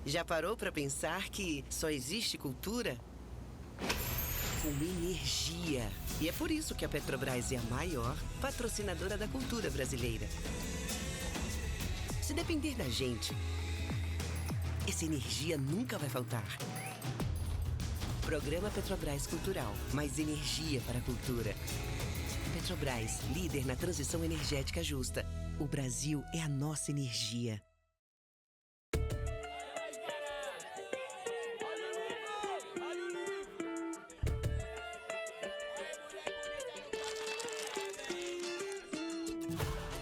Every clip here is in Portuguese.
Já parou para pensar que só existe cultura com energia? E é por isso que a Petrobras é a maior patrocinadora da cultura brasileira. Se depender da gente, essa energia nunca vai faltar. Programa Petrobras Cultural. Mais energia para a cultura. Petrobras, líder na transição energética justa. O Brasil é a nossa energia.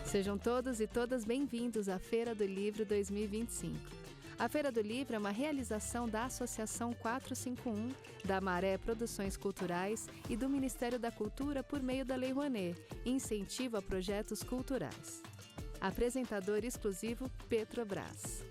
Sejam todos e todas bem-vindos à Feira do Livro 2025. A Feira do Livro é uma realização da Associação 451, da Maré Produções Culturais e do Ministério da Cultura por meio da Lei Rouanet, incentivo a projetos culturais. Apresentador exclusivo Petrobras.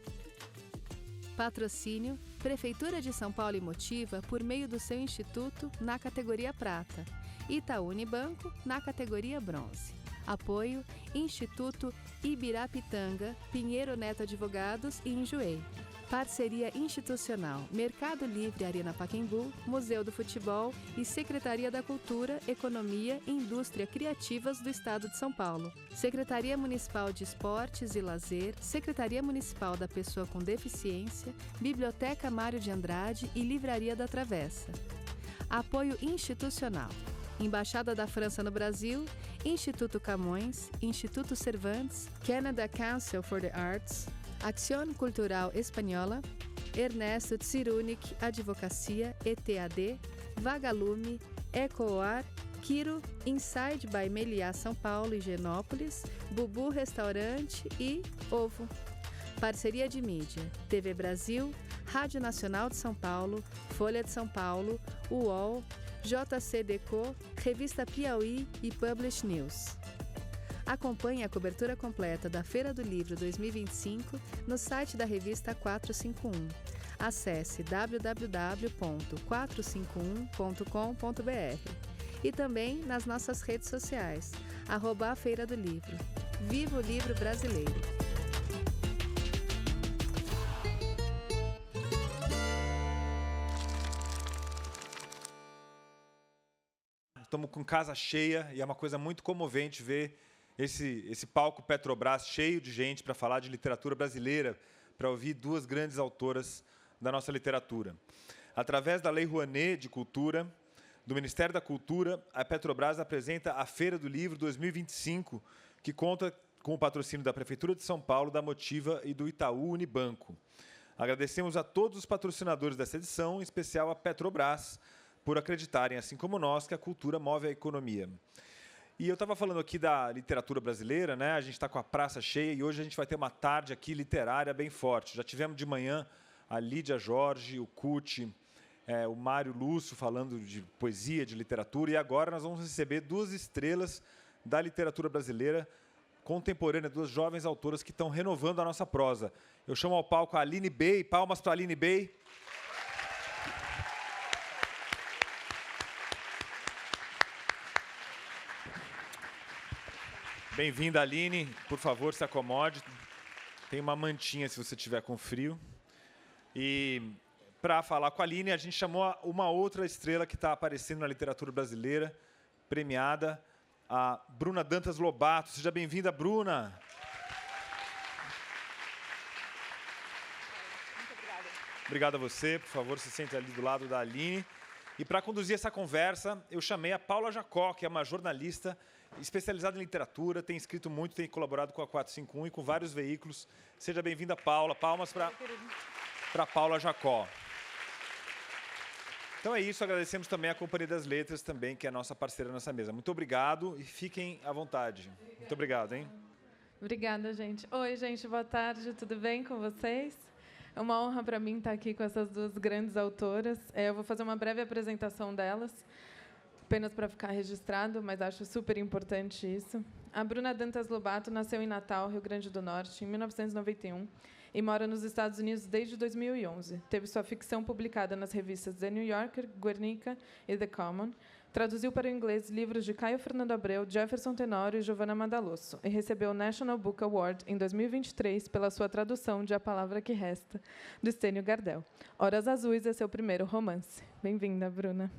Patrocínio Prefeitura de São Paulo e Motiva por meio do seu instituto na categoria Prata, Itaú Unibanco na categoria Bronze. Apoio Instituto Ibirapitanga, Pinheiro Neto Advogados e Enjoei. Parceria institucional Mercado Livre Arena Pacaembu, Museu do Futebol e Secretaria da Cultura, Economia e Indústria Criativas do Estado de São Paulo. Secretaria Municipal de Esportes e Lazer, Secretaria Municipal da Pessoa com Deficiência, Biblioteca Mário de Andrade e Livraria da Travessa. Apoio institucional Embaixada da França no Brasil, Instituto Camões, Instituto Cervantes, Canada Council for the Arts, Acción Cultural Espanhola, Ernesto Tsirunik Advocacia, ETAD, Vagalume, Ecoar, Quiro, Inside by Meliá São Paulo e Genópolis, Bubu Restaurante e Ovo. Parceria de mídia, TV Brasil, Rádio Nacional de São Paulo, Folha de São Paulo, UOL, JCDecaux, Revista Piauí e Publish News. Acompanhe a cobertura completa da Feira do Livro 2025 no site da revista 451. Acesse www.451.com.br e também nas nossas redes sociais, @a Feira do Livro. Viva o livro brasileiro! Estamos com casa cheia e é uma coisa muito comovente ver esse palco Petrobras cheio de gente para falar de literatura brasileira, para ouvir duas grandes autoras da nossa literatura. Através da Lei Rouanet de Cultura, do Ministério da Cultura, a Petrobras apresenta a Feira do Livro 2025, que conta com o patrocínio da Prefeitura de São Paulo, da Motiva e do Itaú Unibanco. Agradecemos a todos os patrocinadores dessa edição, em especial a Petrobras, por acreditarem, assim como nós, que a cultura move a economia. E eu estava falando aqui da literatura brasileira, né? A gente está com a praça cheia e hoje a gente vai ter uma tarde aqui literária bem forte. Já tivemos de manhã a Lídia Jorge, o Cuti, o Mário Lúcio falando de poesia, de literatura, e agora nós vamos receber duas estrelas da literatura brasileira contemporânea, duas jovens autoras que estão renovando a nossa prosa. Eu chamo ao palco a Aline Bey, palmas para a Aline Bey. Bem-vinda, Aline. Por favor, se acomode. Tem uma mantinha se você tiver com frio. E para falar com a Aline, a gente chamou uma outra estrela que está aparecendo na literatura brasileira, premiada, a Bruna Dantas Lobato. Seja bem-vinda, Bruna. Muito obrigada. Obrigado a você. Por favor, se sente ali do lado da Aline. E para conduzir essa conversa, eu chamei a Paula Jacó, que é uma jornalista especializada em literatura, tem escrito muito, tem colaborado com a 451 e com vários veículos. Seja bem-vinda, Paula. Palmas para Paula Jacó. Então é isso, agradecemos também a Companhia das Letras, também, que é a nossa parceira nessa mesa. Muito obrigado e fiquem à vontade. Muito obrigado, hein? Obrigada, gente. Oi, gente, boa tarde, tudo bem com vocês? É uma honra para mim estar aqui com essas duas grandes autoras. Eu vou fazer uma breve apresentação delas, apenas para ficar registrado, mas acho super importante isso. A Bruna Dantas Lobato nasceu em Natal, Rio Grande do Norte, em 1991, e mora nos Estados Unidos desde 2011. Teve sua ficção publicada nas revistas The New Yorker, Guernica e The Common. Traduziu para o inglês livros de Caio Fernando Abreu, Jefferson Tenório e Giovanna Madalosso, e recebeu o National Book Award em 2023 pela sua tradução de A Palavra que Resta, do Estênio Gardel. Horas Azuis é seu primeiro romance. Bem-vinda, Bruna.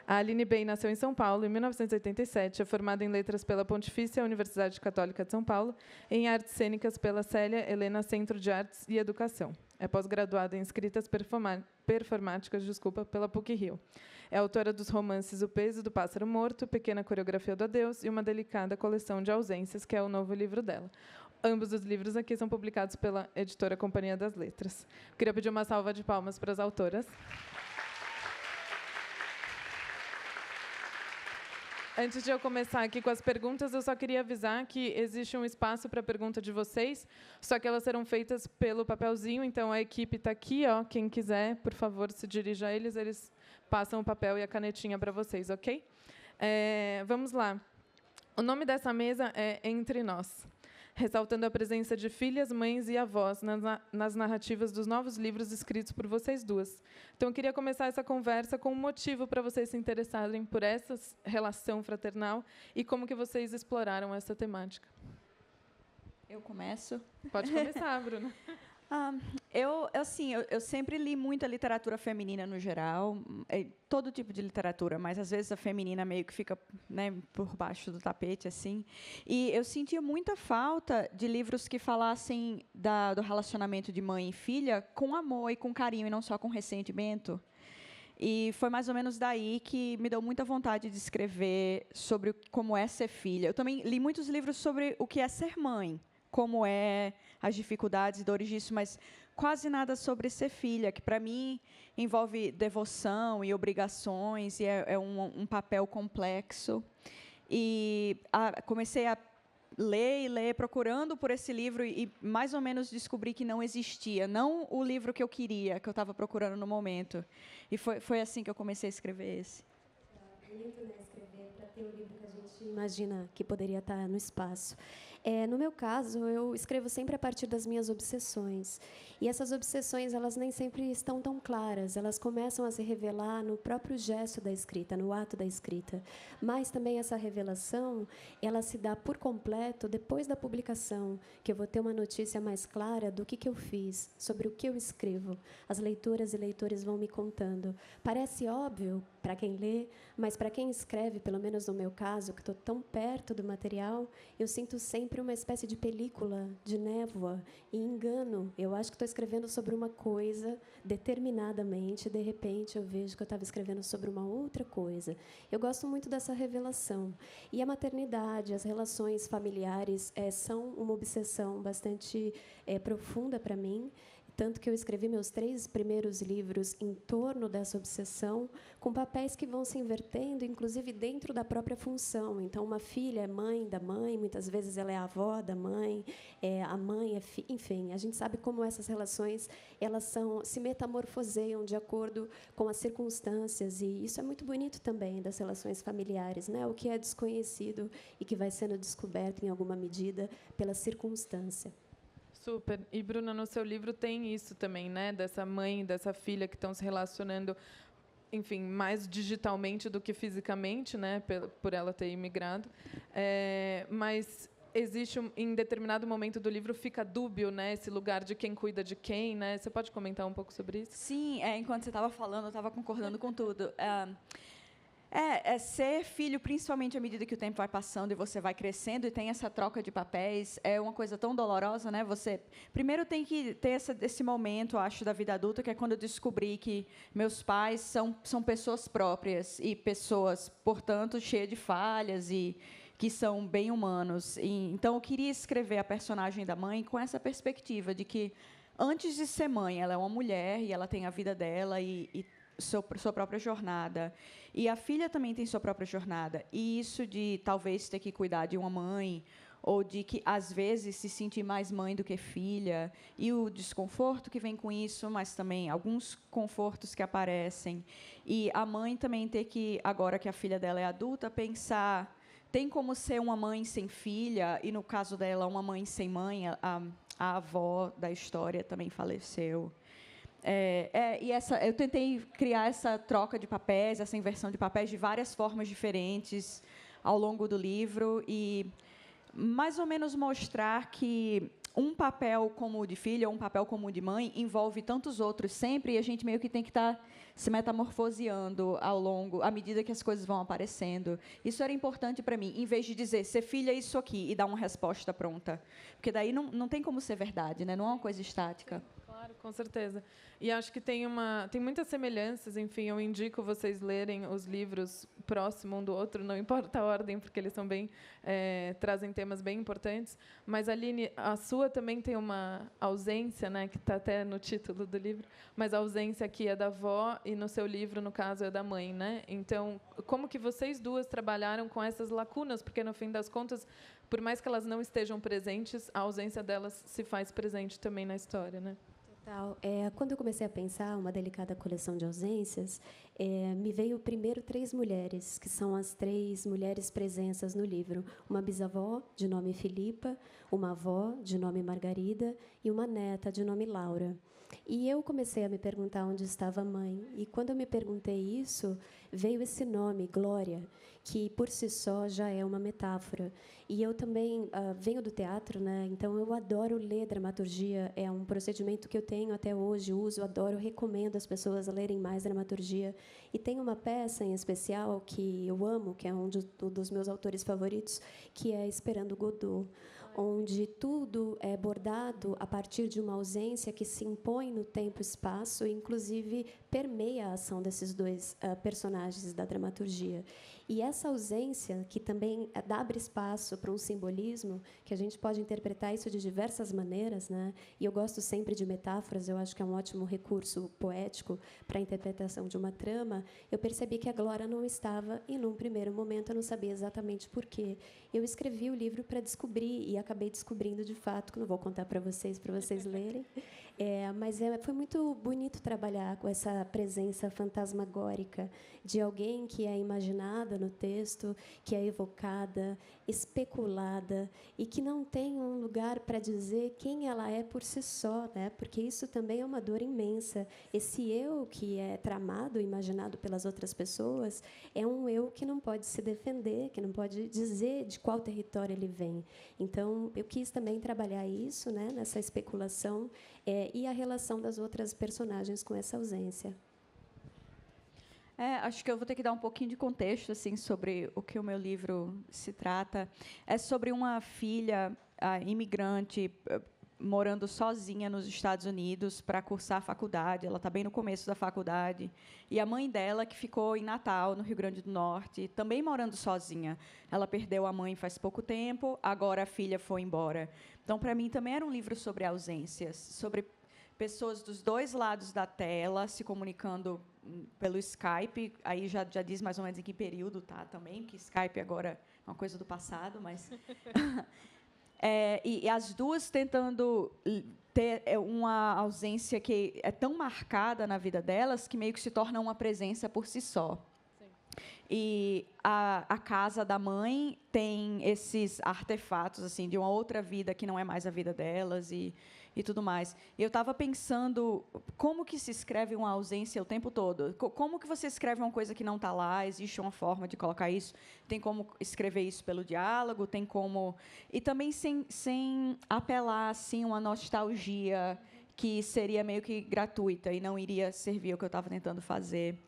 A Aline Bey nasceu em São Paulo em 1987, é formada em Letras pela Pontifícia Universidade Católica de São Paulo e em Artes Cênicas pela Célia Helena Centro de Artes e Educação. É pós-graduada em Escritas Performáticas pela PUC-Rio. É autora dos romances O Peso do Pássaro Morto, Pequena Coreografia do Adeus e Uma Delicada Coleção de Ausências, que é o novo livro dela. Ambos os livros aqui são publicados pela editora Companhia das Letras. Queria pedir uma salva de palmas para as autoras. Antes de eu começar aqui com as perguntas, eu só queria avisar que existe um espaço para a pergunta de vocês, só que elas serão feitas pelo papelzinho, então a equipe está aqui, ó, quem quiser, por favor, se dirija a eles, eles passam o papel e a canetinha para vocês, ok? Vamos lá. O nome dessa mesa é Entre Nós, ressaltando a presença de filhas, mães e avós nas narrativas dos novos livros escritos por vocês duas. Então, eu queria começar essa conversa com um motivo para vocês se interessarem por essa relação fraternal e como que vocês exploraram essa temática. Eu começo? Pode começar, Bruna. Eu sempre li muita literatura feminina no geral, todo tipo de literatura, mas às vezes a feminina meio que fica, né, por baixo do tapete, assim. E eu sentia muita falta de livros que falassem do relacionamento de mãe e filha com amor e com carinho, e não só com ressentimento. E foi mais ou menos daí que me deu muita vontade de escrever sobre como é ser filha. Eu também li muitos livros sobre o que é ser mãe, como é as dificuldades e dores disso, mas quase nada sobre ser filha, que para mim envolve devoção e obrigações, e é um papel complexo. E comecei a ler e ler, procurando por esse livro, e mais ou menos descobri que não existia, não o livro que eu queria, que eu estava procurando no momento. E foi assim que eu comecei a escrever esse. É bonito, né, escrever para ter o livro que a gente imagina que poderia estar no espaço. No meu caso, eu escrevo sempre a partir das minhas obsessões. E essas obsessões, elas nem sempre estão tão claras. Elas começam a se revelar no próprio gesto da escrita, no ato da escrita. Mas também essa revelação, ela se dá por completo depois da publicação, que eu vou ter uma notícia mais clara do que eu fiz, sobre o que eu escrevo. As leitoras e leitores vão me contando. Parece óbvio para quem lê, mas para quem escreve, pelo menos no meu caso, que estou tão perto do material, eu sinto sempre uma espécie de película, de névoa e engano. Eu acho que estou escrevendo sobre uma coisa determinadamente, de repente eu vejo que eu estava escrevendo sobre uma outra coisa. Eu gosto muito dessa revelação. E a maternidade, as relações familiares são uma obsessão bastante profunda para mim. Tanto que eu escrevi meus 3 primeiros livros em torno dessa obsessão, com papéis que vão se invertendo, inclusive dentro da própria função. Então, uma filha é mãe da mãe, muitas vezes ela é a avó da mãe, a mãe é filha, enfim, a gente sabe como essas relações elas se metamorfoseiam de acordo com as circunstâncias, e isso é muito bonito também das relações familiares, né? O que é desconhecido e que vai sendo descoberto em alguma medida pela circunstância. Super. E, Bruna, no seu livro tem isso também, né? Dessa mãe, dessa filha que estão se relacionando, enfim, mais digitalmente do que fisicamente, né? Por ela ter imigrado. Mas existe, em determinado momento do livro, fica dúbio, né? Esse lugar de quem cuida de quem, né? Você pode comentar um pouco sobre isso? Sim, enquanto você estava falando, eu estava concordando com tudo. Ser filho, principalmente à medida que o tempo vai passando e você vai crescendo e tem essa troca de papéis, é uma coisa tão dolorosa, né? Você primeiro tem que ter esse momento, acho, da vida adulta, que é quando eu descobri que meus pais são pessoas próprias e pessoas, portanto, cheias de falhas e que são bem humanos. Então, eu queria escrever a personagem da mãe com essa perspectiva de que, antes de ser mãe, ela é uma mulher e ela tem a vida dela e sua própria jornada. E a filha também tem sua própria jornada. E isso de, talvez, ter que cuidar de uma mãe, ou de que, às vezes, se sentir mais mãe do que filha, e o desconforto que vem com isso, mas também alguns confortos que aparecem. E a mãe também ter que, agora que a filha dela é adulta, pensar, tem como ser uma mãe sem filha, e, no caso dela, uma mãe sem mãe, a avó da história também faleceu. Eu tentei criar essa troca de papéis, essa inversão de papéis de várias formas diferentes ao longo do livro e mais ou menos mostrar que um papel como o de filha ou um papel como o de mãe envolve tantos outros sempre e a gente meio que tem que estar se metamorfoseando à medida que as coisas vão aparecendo. Isso era importante para mim, em vez de dizer, ser filha é isso aqui e dar uma resposta pronta. Porque daí não tem como ser verdade, né? Não é uma coisa estática. Claro, com certeza. E acho que tem muitas semelhanças, enfim, eu indico vocês lerem os livros próximo um do outro, não importa a ordem, porque eles são trazem temas bem importantes. Mas, Aline, a sua também tem uma ausência, né, que está até no título do livro, mas a ausência aqui é da avó e no seu livro, no caso, é da mãe, né? Então, como que vocês duas trabalharam com essas lacunas? Porque, no fim das contas, por mais que elas não estejam presentes, a ausência delas se faz presente também na história, né? Quando eu comecei a pensar uma delicada coleção de ausências, me veio primeiro 3 mulheres, que são as 3 mulheres presenças no livro. Uma bisavó, de nome Filipa, uma avó, de nome Margarida, e uma neta, de nome Laura. E eu comecei a me perguntar onde estava a mãe. E, quando eu me perguntei isso, veio esse nome, Glória, que, por si só, já é uma metáfora. E eu também venho do teatro, né? Então eu adoro ler dramaturgia, é um procedimento que eu tenho até hoje, uso, adoro, recomendo as pessoas a lerem mais dramaturgia. E tem uma peça em especial que eu amo, que é um dos meus autores favoritos, que é Esperando Godot, onde tudo é bordado a partir de uma ausência que se impõe no tempo e espaço, e, inclusive, permeia a ação desses 2 personagens da dramaturgia. E essa ausência, que também abre espaço para um simbolismo, que a gente pode interpretar isso de diversas maneiras, né? E eu gosto sempre de metáforas, eu acho que é um ótimo recurso poético para a interpretação de uma trama. Eu percebi que a Glória não estava, e, num primeiro momento, eu não sabia exatamente por quê. Eu escrevi o livro para descobrir, e acabei descobrindo, de fato, que não vou contar para vocês lerem. Mas foi muito bonito trabalhar com essa presença fantasmagórica de alguém que é imaginada no texto, que é evocada, especulada, e que não tem um lugar para dizer quem ela é por si só, né? Porque isso também é uma dor imensa. Esse eu que é tramado, imaginado pelas outras pessoas, é um eu que não pode se defender, que não pode dizer de qual território ele vem. Então, eu quis também trabalhar isso, né, nessa especulação, e a relação das outras personagens com essa ausência. Acho que eu vou ter que dar um pouquinho de contexto assim, sobre o que o meu livro se trata. É sobre uma filha imigrante morando sozinha nos Estados Unidos para cursar a faculdade. Ela está bem no começo da faculdade. E a mãe dela, que ficou em Natal, no Rio Grande do Norte, também morando sozinha. Ela perdeu a mãe faz pouco tempo, agora a filha foi embora. Então, para mim, também era um livro sobre ausências, sobre pessoas dos 2 lados da tela se comunicando pelo Skype. Aí já diz mais ou menos em que período tá também, que Skype agora é uma coisa do passado, mas e as 2 tentando ter uma ausência que é tão marcada na vida delas que meio que se torna uma presença por si só. Sim. E a casa da mãe tem esses artefatos assim de uma outra vida que não é mais a vida delas e tudo mais. Eu estava pensando como que se escreve uma ausência o tempo todo. Como que você escreve uma coisa que não está lá? Existe uma forma de colocar isso? Tem como escrever isso pelo diálogo? Tem como... E também sem apelar assim, uma nostalgia que seria meio que gratuita e não iria servir ao que eu estava tentando fazer.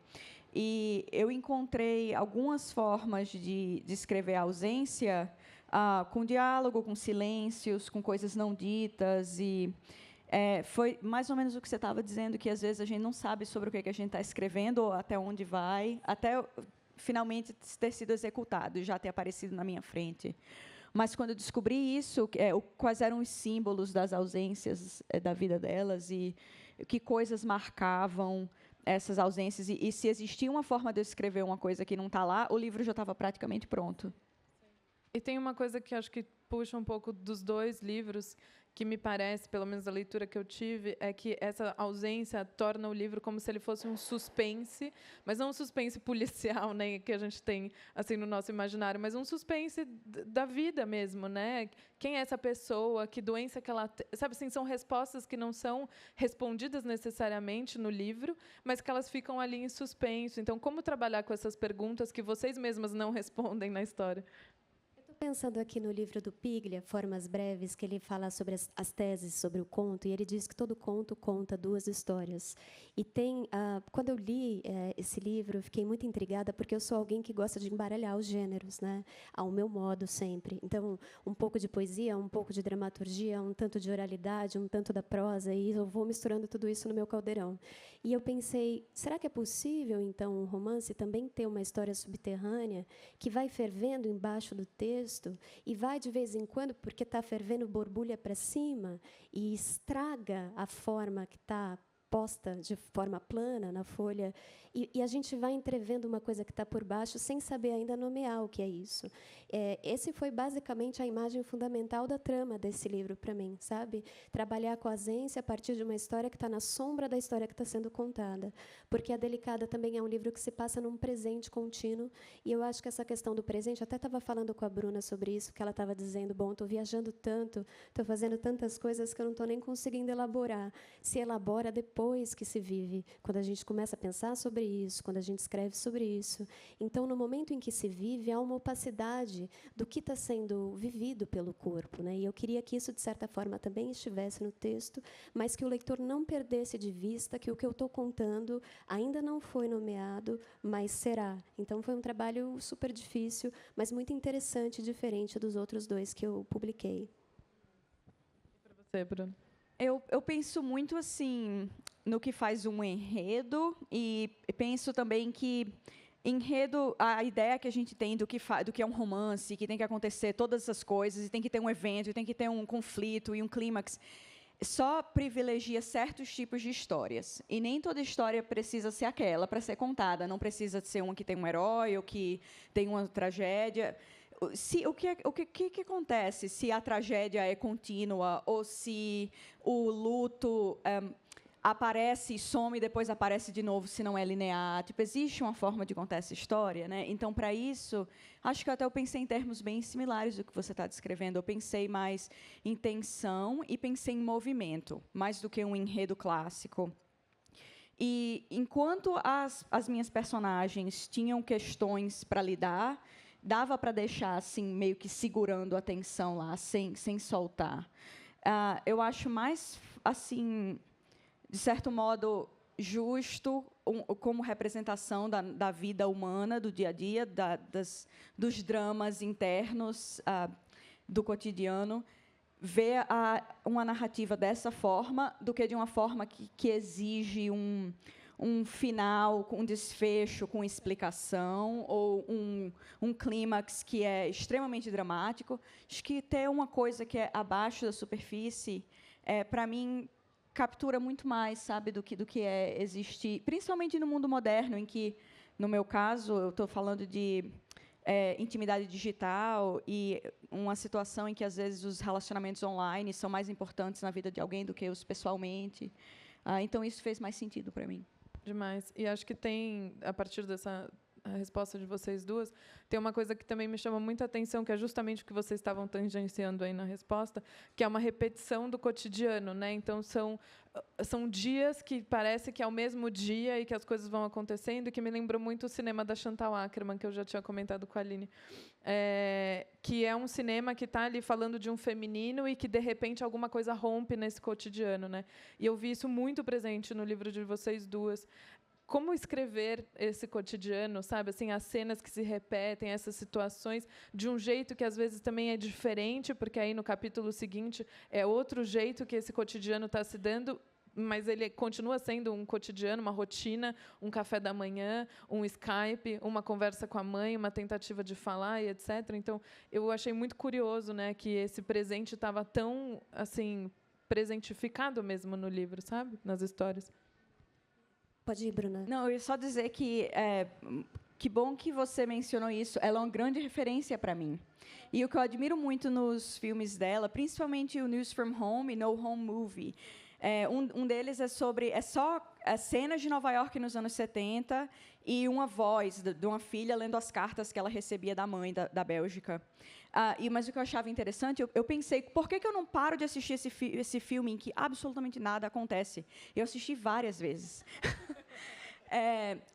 E eu encontrei algumas formas de escrever a ausência... com diálogo, com silêncios, com coisas não ditas. E foi mais ou menos o que você estava dizendo, que às vezes a gente não sabe sobre o que a gente está escrevendo, ou até onde vai, até finalmente ter sido executado e já ter aparecido na minha frente. Mas, quando eu descobri isso, quais eram os símbolos das ausências da vida delas e que coisas marcavam essas ausências, e se existia uma forma de eu escrever uma coisa que não está lá, o livro já estava praticamente pronto. E tem uma coisa que acho que puxa um pouco dos dois livros, que me parece, pelo menos a leitura que eu tive, é que essa ausência torna o livro como se ele fosse um suspense, mas não um suspense policial, né, que a gente tem assim no nosso imaginário, mas um suspense da vida mesmo, né? Quem é essa pessoa? Que doença que ela tem? Sabe assim, são respostas que não são respondidas necessariamente no livro, mas que elas ficam ali em suspenso. Então, como trabalhar com essas perguntas que vocês mesmas não respondem na história? Pensando aqui no livro do Piglia, Formas Breves, que ele fala sobre as teses sobre o conto, e ele diz que todo conto conta duas histórias. E tem, quando eu li esse livro, eu fiquei muito intrigada, porque eu sou alguém que gosta de embaralhar os gêneros, né, ao meu modo sempre. Então, um pouco de poesia, um pouco de dramaturgia, um tanto de oralidade, um tanto da prosa, e eu vou misturando tudo isso no meu caldeirão. E eu pensei, será que é possível, então, um romance também ter uma história subterrânea que vai fervendo embaixo do texto e vai, de vez em quando, porque está fervendo, borbulha para cima e estraga a forma que está posta de forma plana na folha, e a gente vai entrevendo uma coisa que está por baixo sem saber ainda nomear o que é isso. Esse foi basicamente a imagem fundamental da trama desse livro para mim, sabe? Trabalhar com a ausência a partir de uma história que está na sombra da história que está sendo contada, porque A Delicada também é um livro que se passa num presente contínuo, e eu acho que essa questão do presente, até estava falando com a Bruna sobre isso, que ela estava dizendo, bom, estou viajando tanto, estou fazendo tantas coisas que eu não estou nem conseguindo elaborar. Se elabora depois que se vive, quando a gente começa a pensar sobre isso, quando a gente escreve sobre isso. Então, no momento em que se vive, há uma opacidade do que está sendo vivido pelo corpo, né? E eu queria que isso, de certa forma, também estivesse no texto, mas que o leitor não perdesse de vista que o que eu estou contando ainda não foi nomeado, mas será. Então, foi um trabalho super difícil, mas muito interessante e diferente dos outros dois que eu publiquei. Para você, Bruno? Eu penso muito assim no que faz um enredo, e penso também que enredo, a ideia que a gente tem do que é um romance, que tem que acontecer todas essas coisas, e tem que ter um evento, e tem que ter um conflito e um clímax, só privilegia certos tipos de histórias. E nem toda história precisa ser aquela para ser contada. Não precisa ser uma que tem um herói ou que tem uma tragédia. O que acontece se a tragédia é contínua ou se o luto aparece e some e depois aparece de novo, se não é linear? Tipo, existe uma forma de contar essa história, né? Então, para isso, acho que até eu pensei em termos bem similares do que você está descrevendo. Eu pensei mais em tensão e pensei em movimento, mais do que um enredo clássico. E, enquanto as minhas personagens tinham questões para lidar, dava para deixar assim meio que segurando a tensão lá, sem soltar. Eu acho mais assim, de certo modo, justo como representação da vida humana, do dia a dia, dos dramas internos do cotidiano, ver uma narrativa dessa forma do que de uma forma que exige um final, com um desfecho, com explicação, ou um clímax que é extremamente dramático. Acho que ter uma coisa que é abaixo da superfície, para mim, captura muito mais, sabe, do que é existir, principalmente no mundo moderno, em que, no meu caso, eu estou falando de intimidade digital e uma situação em que, às vezes, os relacionamentos online são mais importantes na vida de alguém do que os pessoalmente. Então, isso fez mais sentido para mim. Demais. E acho que tem, a partir dessa resposta de vocês duas, tem uma coisa que também me chama muita atenção, que é justamente o que vocês estavam tangenciando aí na resposta, que é uma repetição do cotidiano, né? Então, são dias que parece que é o mesmo dia e que as coisas vão acontecendo, e que me lembrou muito o cinema da Chantal Akerman, que eu já tinha comentado com a Aline, que é um cinema que está ali falando de um feminino e que, de repente, alguma coisa rompe nesse cotidiano, né? E eu vi isso muito presente no livro de vocês duas. Como escrever esse cotidiano, sabe? Assim, as cenas que se repetem, essas situações, de um jeito que, às vezes, também é diferente, porque aí, no capítulo seguinte, é outro jeito que esse cotidiano está se dando, mas ele continua sendo um cotidiano, uma rotina, um café da manhã, um Skype, uma conversa com a mãe, uma tentativa de falar, e etc. Então, eu achei muito curioso, né, que esse presente estava tão, assim, presentificado mesmo no livro, sabe? Nas histórias. Pode ir, Bruna. Não, eu ia só dizer que que bom que você mencionou isso. Ela é uma grande referência para mim. E o que eu admiro muito nos filmes dela, principalmente o News from Home e No Home Movie, um deles é só cenas de Nova York nos anos 70 e uma voz de uma filha lendo as cartas que ela recebia da mãe da Bélgica. Mas o que eu achava interessante, eu pensei, por que eu não paro de assistir esse filme em que absolutamente nada acontece? Eu assisti várias vezes.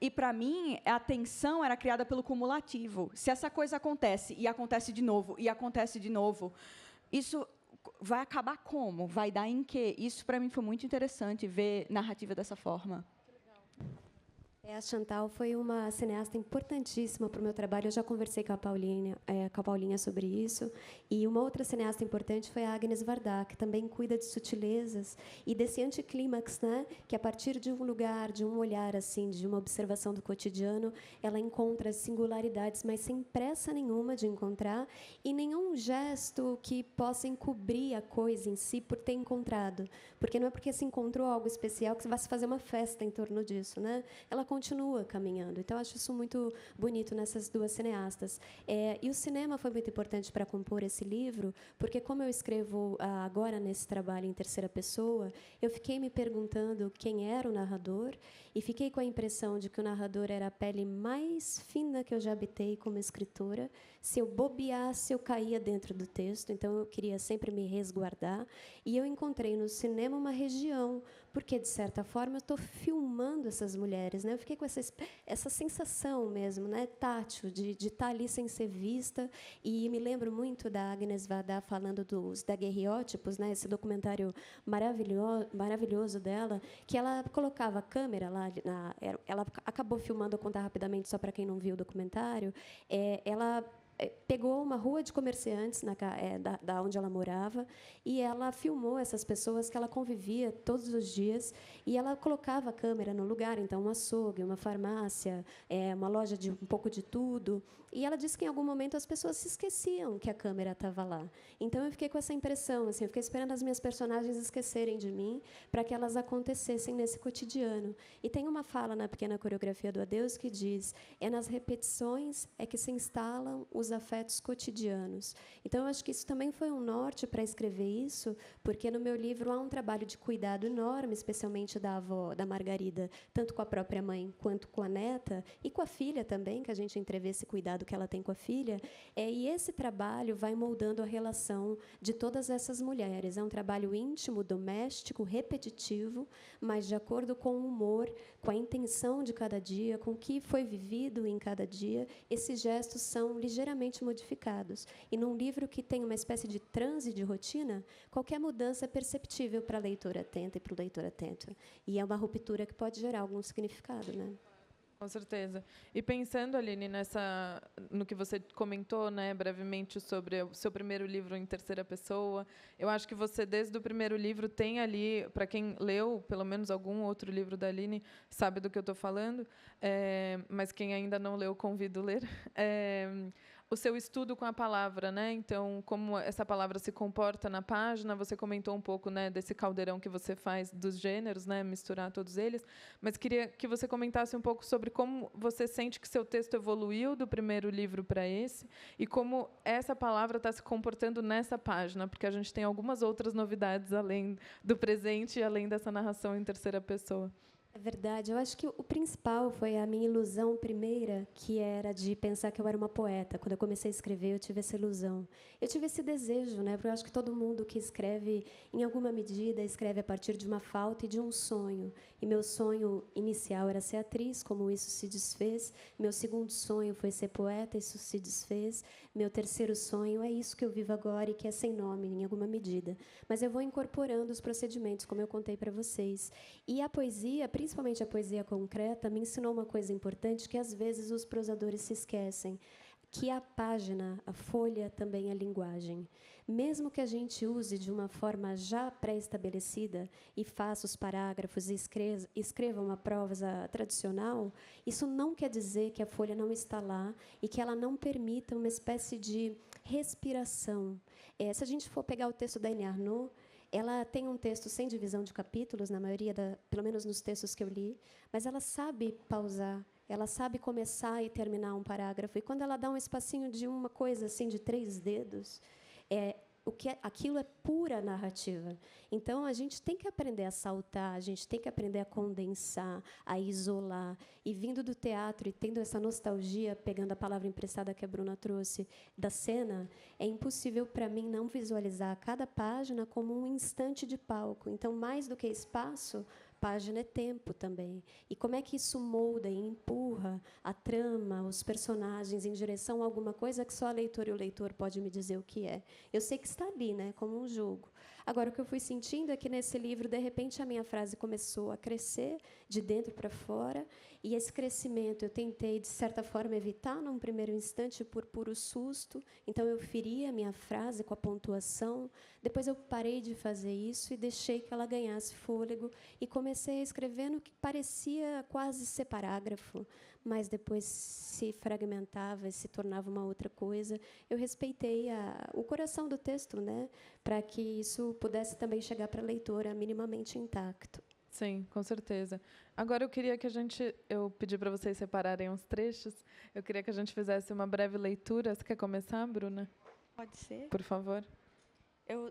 E, para mim, a tensão era criada pelo cumulativo. Se essa coisa acontece, e acontece de novo, e acontece de novo, isso vai acabar como? Vai dar em quê? Isso, para mim, foi muito interessante, ver narrativa dessa forma. A Chantal foi uma cineasta importantíssima para o meu trabalho. Eu já conversei com a Paulinha sobre isso. E uma outra cineasta importante foi a Agnes Varda, que também cuida de sutilezas e desse anticlímax, né? Que a partir de um lugar, de um olhar, assim, de uma observação do cotidiano, ela encontra singularidades, mas sem pressa nenhuma de encontrar e nenhum gesto que possa encobrir a coisa em si por ter encontrado. Porque não é porque se encontrou algo especial que você vai se fazer uma festa em torno disso, né? Ela continua caminhando. Então, acho isso muito bonito nessas duas cineastas. E o cinema foi muito importante para compor esse livro, porque, como eu escrevo agora nesse trabalho em terceira pessoa, eu fiquei me perguntando quem era o narrador e fiquei com a impressão de que o narrador era a pele mais fina que eu já habitei como escritora. Se eu bobeasse, eu caía dentro do texto, então eu queria sempre me resguardar. E eu encontrei no cinema uma região, porque, de certa forma, eu estou filmando essas mulheres, né? Eu fiquei com essa sensação mesmo, né, tátil, de estar ali sem ser vista. E me lembro muito da Agnes Varda falando dos daguerreótipos, né, esse documentário maravilhoso dela, que ela colocava a câmera lá, ela acabou filmando, vou contar rapidamente, só para quem não viu o documentário, ela pegou uma rua de comerciantes da onde ela morava e ela filmou essas pessoas que ela convivia todos os dias e ela colocava a câmera no lugar, então um açougue, uma farmácia, uma loja de um pouco de tudo. E ela disse que em algum momento as pessoas se esqueciam que a câmera estava lá. Então eu fiquei com essa impressão, assim, eu fiquei esperando as minhas personagens esquecerem de mim para que elas acontecessem nesse cotidiano. E tem uma fala na pequena coreografia do Adeus que diz: é nas repetições que se instalam os afetos cotidianos. Então eu acho que isso também foi um norte para escrever isso, porque no meu livro há um trabalho de cuidado enorme, especialmente da avó, da Margarida, tanto com a própria mãe quanto com a neta e com a filha também, que a gente entrevê esse cuidado que ela tem com a filha. E esse trabalho vai moldando a relação de todas essas mulheres. É um trabalho íntimo, doméstico, repetitivo, mas de acordo com o humor, com a intenção de cada dia, com o que foi vivido em cada dia, esses gestos são ligeiramente modificados. E num livro que tem uma espécie de transe de rotina, qualquer mudança é perceptível para a leitora atenta e para o leitor atento. E é uma ruptura que pode gerar algum significado, né? Com certeza. E pensando, Aline, no que você comentou, né, brevemente, sobre o seu primeiro livro em terceira pessoa, eu acho que você, desde o primeiro livro, tem ali, para quem leu, pelo menos algum outro livro da Aline, sabe do que eu estou falando, mas quem ainda não leu, convido a ler, o seu estudo com a palavra, né? Então, como essa palavra se comporta na página, você comentou um pouco, né, desse caldeirão que você faz dos gêneros, né, misturar todos eles, mas queria que você comentasse um pouco sobre como você sente que seu texto evoluiu do primeiro livro para esse e como essa palavra está se comportando nessa página, porque a gente tem algumas outras novidades além do presente e além dessa narração em terceira pessoa. É verdade. Eu acho que o principal foi a minha ilusão primeira, que era de pensar que eu era uma poeta. Quando eu comecei a escrever, eu tive essa ilusão. Eu tive esse desejo, né? Porque eu acho que todo mundo que escreve, em alguma medida, escreve a partir de uma falta e de um sonho. E meu sonho inicial era ser atriz, como isso se desfez. Meu segundo sonho foi ser poeta, isso se desfez. Meu terceiro sonho é isso que eu vivo agora e que é sem nome, em alguma medida. Mas eu vou incorporando os procedimentos, como eu contei para vocês. E a poesia, principalmente a poesia concreta, me ensinou uma coisa importante que, às vezes, os prosadores se esquecem, que a página, a folha, também é linguagem. Mesmo que a gente use de uma forma já pré-estabelecida e faça os parágrafos e escreva uma prosa tradicional, isso não quer dizer que a folha não está lá e que ela não permita uma espécie de respiração. Se a gente for pegar o texto da Annie Ernaux, ela tem um texto sem divisão de capítulos, na maioria, pelo menos nos textos que eu li, mas ela sabe pausar, ela sabe começar e terminar um parágrafo. E quando ela dá um espacinho de uma coisa assim de 3 dedos, aquilo é pura narrativa. Então, a gente tem que aprender a saltar, a gente tem que aprender a condensar, a isolar. E vindo do teatro e tendo essa nostalgia, pegando a palavra emprestada que a Bruna trouxe, da cena, é impossível para mim não visualizar cada página como um instante de palco. Então, mais do que espaço, página é tempo também. E como é que isso molda e empurra a trama, os personagens em direção a alguma coisa que só a leitora e o leitor pode me dizer o que é. Eu sei que está ali, né, como um jogo. Agora, o que eu fui sentindo é que, nesse livro, de repente, a minha frase começou a crescer de dentro para fora, e esse crescimento eu tentei, de certa forma, evitar, num primeiro instante, por puro susto. Então, eu feri a minha frase com a pontuação. Depois, eu parei de fazer isso e deixei que ela ganhasse fôlego, e comecei a escrever no que parecia quase ser parágrafo, mas depois se fragmentava e se tornava uma outra coisa. Eu respeitei o coração do texto, né, para que isso pudesse também chegar para a leitora minimamente intacto. Sim, com certeza. Agora, eu pedi para vocês separarem uns trechos. Eu queria que a gente fizesse uma breve leitura. Você quer começar, Bruna? Pode ser. Por favor.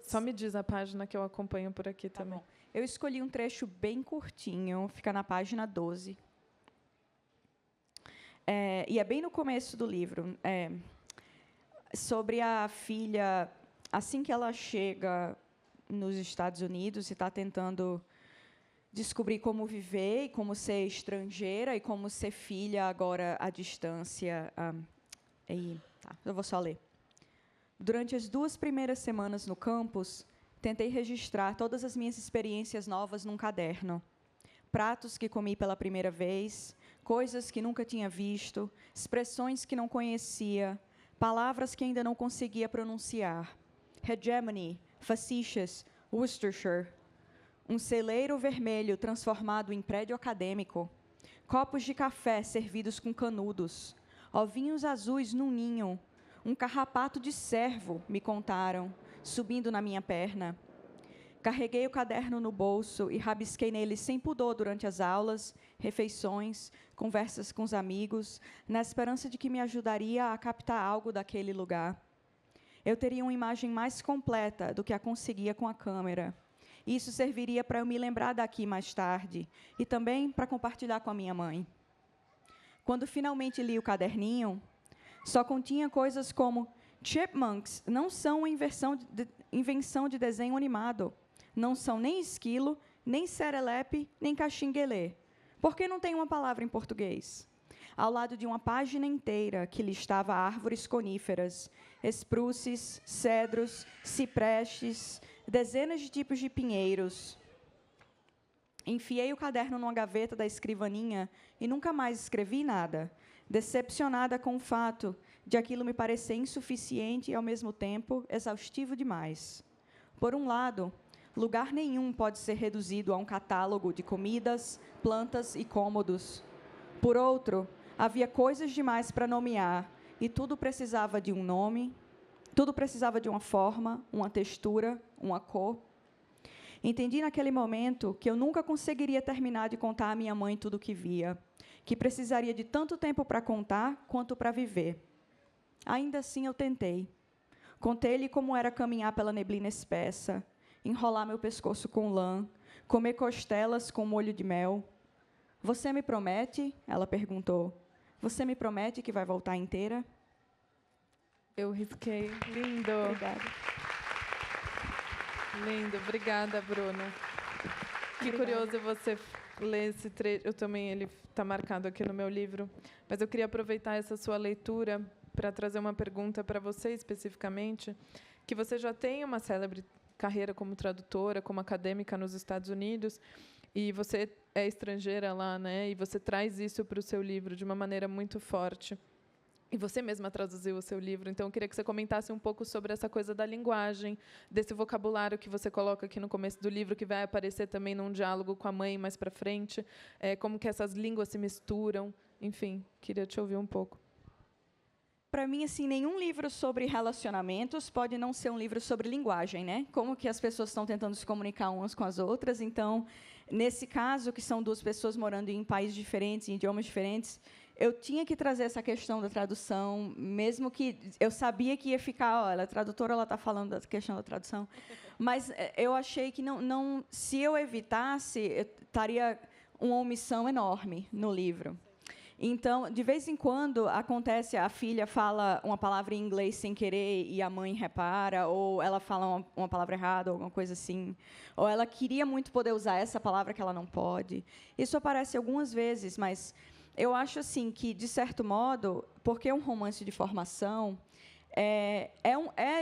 Só me diz a página que eu acompanho por aqui também. Bom. Eu escolhi um trecho bem curtinho, fica na página 12. E é bem no começo do livro. Sobre a filha, assim que ela chega nos Estados Unidos e está tentando descobrir como viver e como ser estrangeira e como ser filha agora à distância. Eu vou só ler. Durante as 2 primeiras semanas no campus, tentei registrar todas as minhas experiências novas num caderno. Pratos que comi pela primeira vez, coisas que nunca tinha visto, expressões que não conhecia, palavras que ainda não conseguia pronunciar. Hegemony, facetious, Worcestershire. Um celeiro vermelho transformado em prédio acadêmico. Copos de café servidos com canudos. Ovinhos azuis num ninho. Um carrapato de cervo, me contaram, subindo na minha perna. Carreguei o caderno no bolso e rabisquei nele sem pudor durante as aulas, refeições, conversas com os amigos, na esperança de que me ajudaria a captar algo daquele lugar. Eu teria uma imagem mais completa do que a conseguia com a câmera. Isso serviria para eu me lembrar daqui mais tarde e também para compartilhar com a minha mãe. Quando finalmente li o caderninho, só continha coisas como: chipmunks não são uma invenção de desenho animado. Não são nem esquilo, nem serelepe, nem caxinguelê. Por que não tem uma palavra em português? Ao lado de uma página inteira que listava árvores coníferas, espruces, cedros, ciprestes, dezenas de tipos de pinheiros. Enfiei o caderno numa gaveta da escrivaninha e nunca mais escrevi nada, decepcionada com o fato de aquilo me parecer insuficiente e, ao mesmo tempo, exaustivo demais. Por um lado, lugar nenhum pode ser reduzido a um catálogo de comidas, plantas e cômodos. Por outro, havia coisas demais para nomear, e tudo precisava de um nome, tudo precisava de uma forma, uma textura, uma cor. Entendi naquele momento que eu nunca conseguiria terminar de contar à minha mãe tudo o que via, que precisaria de tanto tempo para contar quanto para viver. Ainda assim, eu tentei. Contei-lhe como era caminhar pela neblina espessa, enrolar meu pescoço com lã, comer costelas com molho de mel. Você me promete? Ela perguntou. Você me promete que vai voltar inteira? Eu risquei. Lindo. Obrigada. Lindo. Obrigada, Bruna. Que curioso você ler esse trecho. Eu também, ele está marcado aqui no meu livro. Mas eu queria aproveitar essa sua leitura para trazer uma pergunta para você especificamente, que você já tem uma célebre carreira como tradutora, como acadêmica nos Estados Unidos, e você é estrangeira lá, né? E você traz isso para o seu livro de uma maneira muito forte. E você mesma traduziu o seu livro, então eu queria que você comentasse um pouco sobre essa coisa da linguagem, desse vocabulário que você coloca aqui no começo do livro, que vai aparecer também num diálogo com a mãe mais para frente, como que essas línguas se misturam. Enfim, queria te ouvir um pouco. Para mim, assim, nenhum livro sobre relacionamentos pode não ser um livro sobre linguagem, né? Como que as pessoas estão tentando se comunicar umas com as outras. Então, nesse caso, que são 2 pessoas morando em países diferentes, em idiomas diferentes, eu tinha que trazer essa questão da tradução, mesmo que eu sabia que ia ficar, ó, ela é tradutora, ela está falando da questão da tradução, mas eu achei que não, se eu evitasse, eu estaria uma omissão enorme no livro. Então, de vez em quando, acontece, a filha fala uma palavra em inglês sem querer e a mãe repara, ou ela fala uma palavra errada, ou alguma coisa assim. Ou ela queria muito poder usar essa palavra que ela não pode. Isso aparece algumas vezes, mas eu acho assim que, de certo modo, porque é um romance de formação,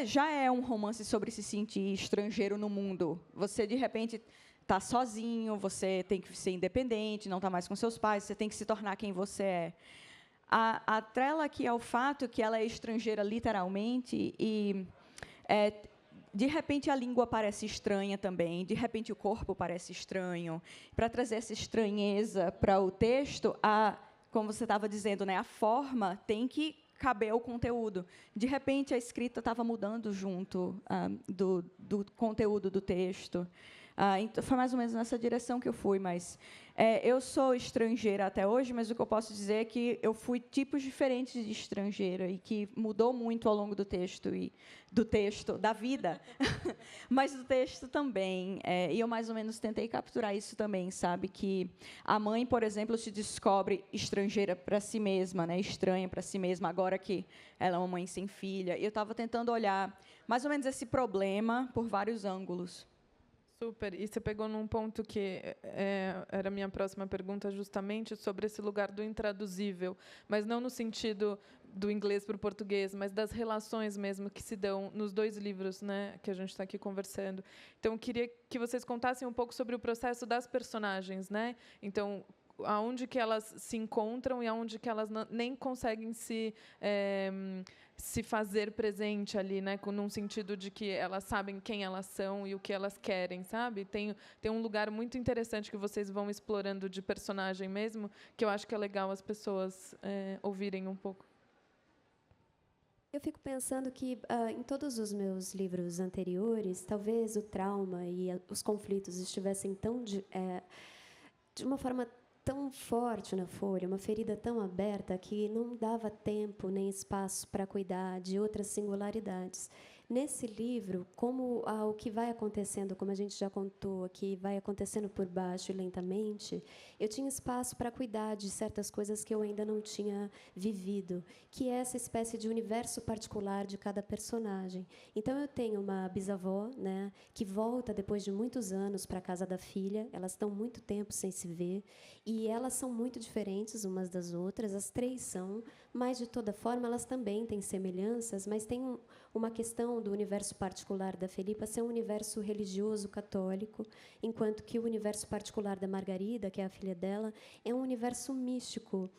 já é um romance sobre se sentir estrangeiro no mundo. Você, de repente, está sozinho, você tem que ser independente, não está mais com seus pais, você tem que se tornar quem você é. Atrela aqui ao fato que ela é estrangeira literalmente e, de repente, a língua parece estranha também, de repente, o corpo parece estranho. Para trazer essa estranheza para o texto, como você estava dizendo, né, a forma tem que caber ao conteúdo. De repente, a escrita estava mudando junto do conteúdo do texto. Então, foi mais ou menos nessa direção que eu fui, mas eu sou estrangeira até hoje, mas o que eu posso dizer é que eu fui tipos diferentes de estrangeira e que mudou muito ao longo do texto, da vida, mas do texto também. E eu, mais ou menos, tentei capturar isso também, sabe? Que a mãe, por exemplo, se descobre estrangeira para si mesma, né? Estranha para si mesma, agora que ela é uma mãe sem filha. E eu estava tentando olhar, mais ou menos, esse problema por vários ângulos. Super. E você pegou num ponto que era a minha próxima pergunta, justamente sobre esse lugar do intraduzível, mas não no sentido do inglês para o português, mas das relações mesmo que se dão nos dois livros, né, que a gente está aqui conversando. Então, eu queria que vocês contassem um pouco sobre o processo das personagens, né? Então, aonde que elas se encontram e aonde que elas nem conseguem se fazer presente ali, né, num sentido de que elas sabem quem elas são e o que elas querem, sabe? Tem um lugar muito interessante que vocês vão explorando de personagem mesmo, que eu acho que é legal as pessoas ouvirem um pouco. Eu fico pensando que, em todos os meus livros anteriores, talvez o trauma e os conflitos estivessem de uma forma tão forte na folha, uma ferida tão aberta que não dava tempo nem espaço para cuidar de outras singularidades. Nesse livro, como o que vai acontecendo, como a gente já contou aqui, vai acontecendo por baixo e lentamente, eu tinha espaço para cuidar de certas coisas que eu ainda não tinha vivido, que é essa espécie de universo particular de cada personagem. Então, eu tenho uma bisavó, né, que volta depois de muitos anos para a casa da filha, elas estão muito tempo sem se ver, e elas são muito diferentes umas das outras, as três são, mas, de toda forma, elas também têm semelhanças, mas tem uma questão do universo particular da Felipa ser um universo religioso católico, enquanto que o universo particular da Margarida, que é a filha dela, é um universo místico,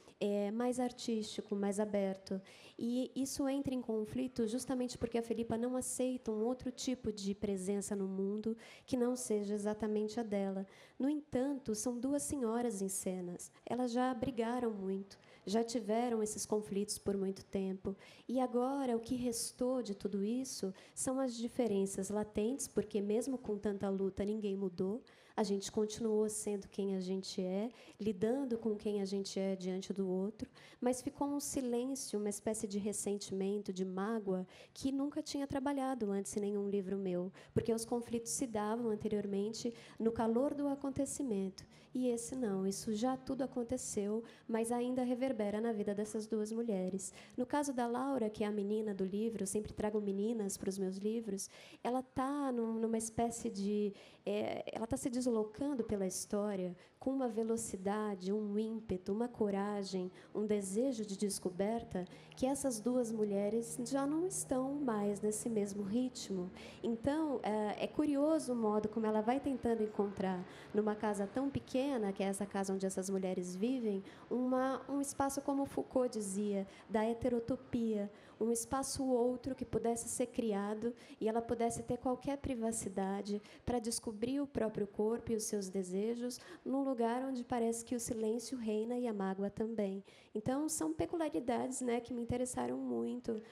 mais artístico, mais aberto. E isso entra em conflito justamente porque a Felipa não aceita um outro tipo de presença no mundo que não seja exatamente a dela. No entanto, são duas senhoras em cenas. Elas já brigaram muito, já tiveram esses conflitos por muito tempo. E agora, o que restou de tudo isso são as diferenças latentes, porque, mesmo com tanta luta, ninguém mudou. A gente continuou sendo quem a gente é, lidando com quem a gente é diante do outro, mas ficou um silêncio, uma espécie de ressentimento, de mágoa, que nunca tinha trabalhado antes em nenhum livro meu, porque os conflitos se davam anteriormente no calor do acontecimento. E esse não, isso já tudo aconteceu, mas ainda reverbera na vida dessas duas mulheres. No caso da Laura, que é a menina do livro, eu sempre trago meninas para os meus livros, ela está numa espécie de... ela está se deslocando pela história com uma velocidade, um ímpeto, uma coragem, um desejo de descoberta, que essas duas mulheres já não estão mais nesse mesmo ritmo. Então, é curioso o modo como ela vai tentando encontrar, numa casa tão pequena, que é essa casa onde essas mulheres vivem, um espaço, como Foucault dizia, da heterotopia, um espaço outro que pudesse ser criado e ela pudesse ter qualquer privacidade para descobrir o próprio corpo e os seus desejos num lugar onde parece que o silêncio reina e a mágoa também. Então, são peculiaridades, né, que me interessaram muito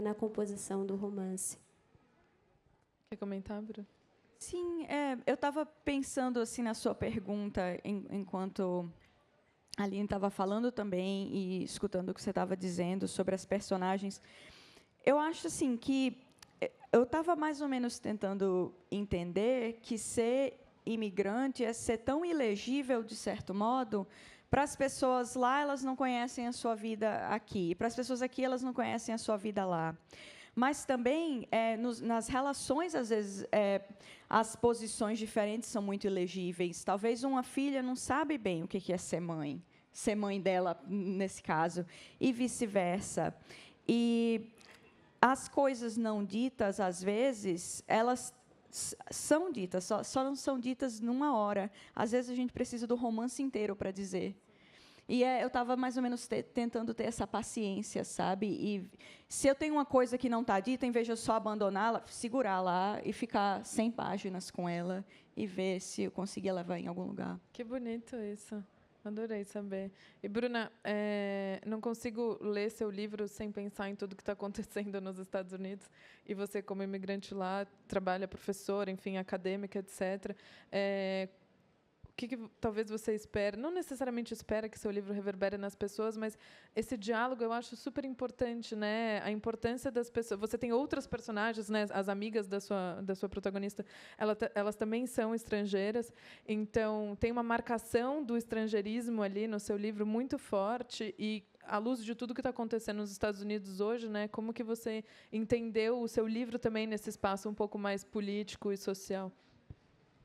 na composição do romance. Quer comentar, Bruno? Sim, eu estava pensando assim na sua pergunta enquanto a Aline estava falando também e escutando o que você estava dizendo sobre as personagens, eu acho assim que eu estava mais ou menos tentando entender que ser imigrante é ser tão ilegível, de certo modo, para as pessoas lá, elas não conhecem a sua vida aqui, para as pessoas aqui, elas não conhecem a sua vida lá. Mas também, nas relações, às vezes, as posições diferentes são muito ilegíveis. Talvez uma filha não sabe bem o que é ser mãe dela, nesse caso, e vice-versa. E as coisas não ditas, às vezes, elas são ditas, só não são ditas numa hora. Às vezes, a gente precisa do romance inteiro para dizer. E eu estava mais ou menos tentando ter essa paciência, sabe? E se eu tenho uma coisa que não está dita, em vez de eu só abandoná-la, segurar lá e ficar 100 páginas com ela e ver se eu conseguia levar em algum lugar. Que bonito isso. Adorei saber. E, Bruna, não consigo ler seu livro sem pensar em tudo que está acontecendo nos Estados Unidos. E você, como imigrante lá, trabalha professora, enfim, acadêmica, etc. O que talvez você espere, não necessariamente espera que seu livro reverbere nas pessoas, mas esse diálogo eu acho super importante, né? A importância das pessoas. Você tem outras personagens, né? As amigas da sua protagonista, elas também são estrangeiras, então tem uma marcação do estrangeirismo ali no seu livro muito forte e à luz de tudo que está acontecendo nos Estados Unidos hoje, né? Como que você entendeu o seu livro também nesse espaço um pouco mais político e social?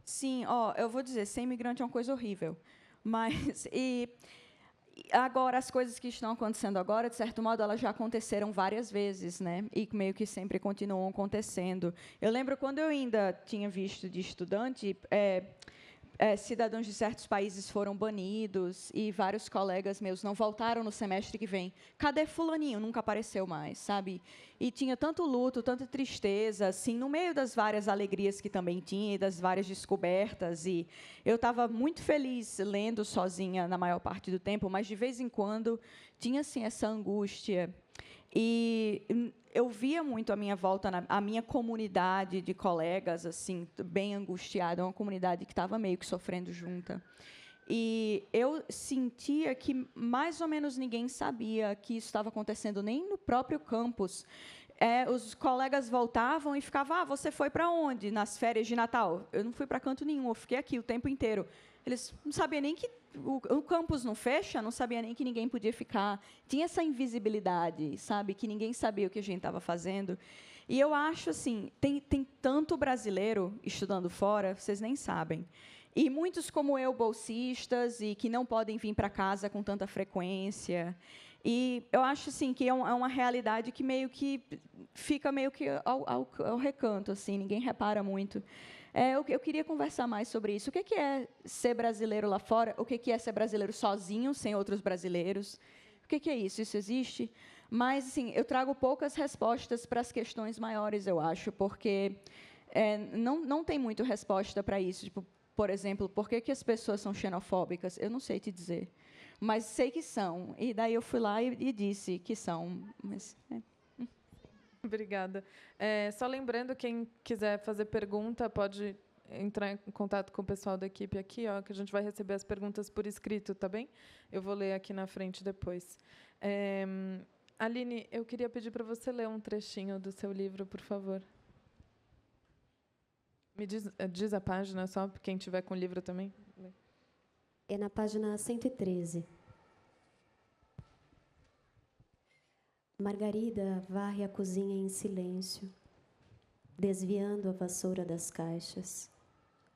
Sim, eu vou dizer, ser imigrante é uma coisa horrível. Mas, agora, as coisas que estão acontecendo agora, de certo modo, elas já aconteceram várias vezes, né? E meio que sempre continuam acontecendo. Eu lembro quando eu ainda tinha visto de estudante, cidadãos de certos países foram banidos e vários colegas meus não voltaram no semestre que vem. Cadê fulaninho? Nunca apareceu mais, sabe? E tinha tanto luto, tanta tristeza, assim, no meio das várias alegrias que também tinha e das várias descobertas. E eu estava muito feliz lendo sozinha na maior parte do tempo, mas de vez em quando tinha assim essa angústia. E eu via muito à minha volta, a minha comunidade de colegas, assim, bem angustiada, uma comunidade que estava meio que sofrendo junta. E eu sentia que mais ou menos ninguém sabia que isso estava acontecendo, nem no próprio campus. Os colegas voltavam e ficavam, você foi para onde nas férias de Natal? Eu não fui para canto nenhum, eu fiquei aqui o tempo inteiro. Eles não sabiam nem que o campus não fecha, não sabia nem que ninguém podia ficar. Tinha essa invisibilidade, sabe, que ninguém sabia o que a gente estava fazendo. E eu acho assim, tem tanto brasileiro estudando fora, vocês nem sabem. E muitos como eu, bolsistas, e que não podem vir para casa com tanta frequência. E eu acho assim que é uma realidade que meio que fica meio que ao recanto, assim, ninguém repara muito. Eu queria conversar mais sobre isso. O que é ser brasileiro lá fora? O que é ser brasileiro sozinho, sem outros brasileiros? O que é isso? Isso existe? Mas, assim, eu trago poucas respostas para as questões maiores, eu acho, porque não tem muito resposta para isso. Tipo, por exemplo, por que as pessoas são xenofóbicas? Eu não sei te dizer, mas sei que são. E daí eu fui lá e disse que são. Mas, Obrigada. Só lembrando, quem quiser fazer pergunta, pode entrar em contato com o pessoal da equipe aqui, que a gente vai receber as perguntas por escrito, tá bem? Eu vou ler aqui na frente depois. Aline, eu queria pedir para você ler um trechinho do seu livro, por favor. Me diz a página, só para quem tiver com o livro também. É na página 113. Margarida varre a cozinha em silêncio, desviando a vassoura das caixas.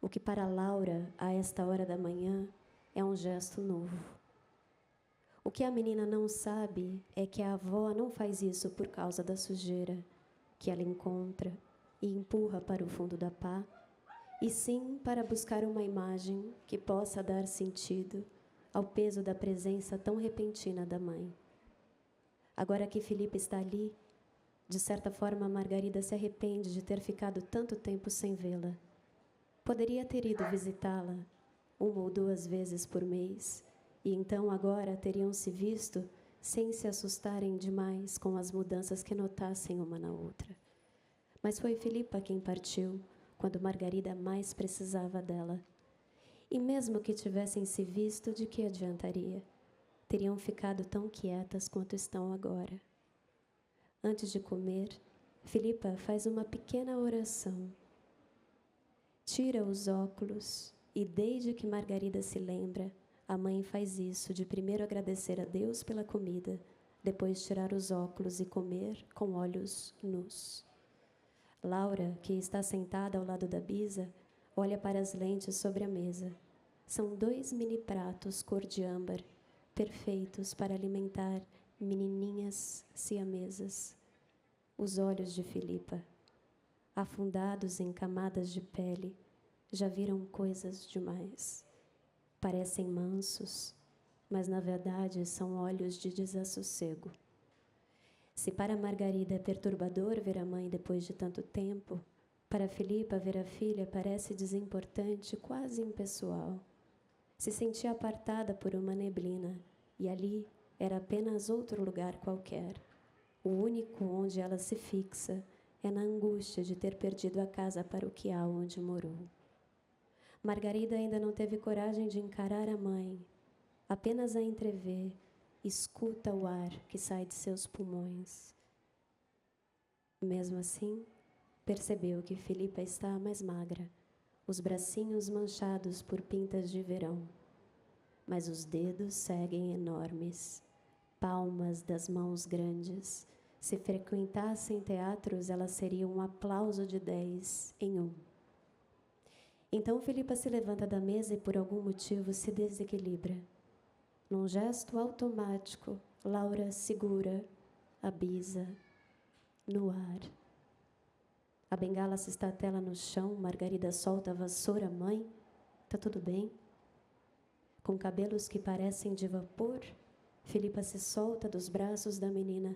O que para Laura, a esta hora da manhã, é um gesto novo. O que a menina não sabe é que a avó não faz isso por causa da sujeira que ela encontra e empurra para o fundo da pá, e sim para buscar uma imagem que possa dar sentido ao peso da presença tão repentina da mãe. Agora que Filipe está ali, de certa forma, Margarida se arrepende de ter ficado tanto tempo sem vê-la. Poderia ter ido visitá-la 1 ou 2 vezes por mês, e então agora teriam se visto sem se assustarem demais com as mudanças que notassem uma na outra. Mas foi Filipa quem partiu quando Margarida mais precisava dela. E mesmo que tivessem se visto, de que adiantaria? teriam ficado tão quietas quanto estão agora. Antes de comer, Filipa faz uma pequena oração. Tira os óculos e, desde que Margarida se lembra, a mãe faz isso de primeiro agradecer a Deus pela comida, depois tirar os óculos e comer com olhos nus. Laura, que está sentada ao lado da Bisa, olha para as lentes sobre a mesa. São 2 mini pratos cor de âmbar, perfeitos para alimentar menininhas siamesas. Os olhos de Filipa, afundados em camadas de pele, já viram coisas demais. Parecem mansos, mas na verdade são olhos de desassossego. Se para Margarida é perturbador ver a mãe depois de tanto tempo, para Filipa ver a filha parece desimportante, quase impessoal. Se sentia apartada por uma neblina, e ali era apenas outro lugar qualquer. O único onde ela se fixa é na angústia de ter perdido a casa paroquial onde morou. Margarida ainda não teve coragem de encarar a mãe, apenas a entrevê, escuta o ar que sai de seus pulmões. Mesmo assim, percebeu que Filipa está mais magra, os bracinhos manchados por pintas de verão. Mas os dedos seguem enormes, palmas das mãos grandes. Se frequentassem teatros, ela seria um aplauso de 10 em 1. Então Filipa se levanta da mesa e, por algum motivo, se desequilibra. Num gesto automático, Laura segura a Bisa no ar. A bengala se estatela no chão, Margarida solta a vassoura. Mãe, tá tudo bem? Com cabelos que parecem de vapor, Filipa se solta dos braços da menina.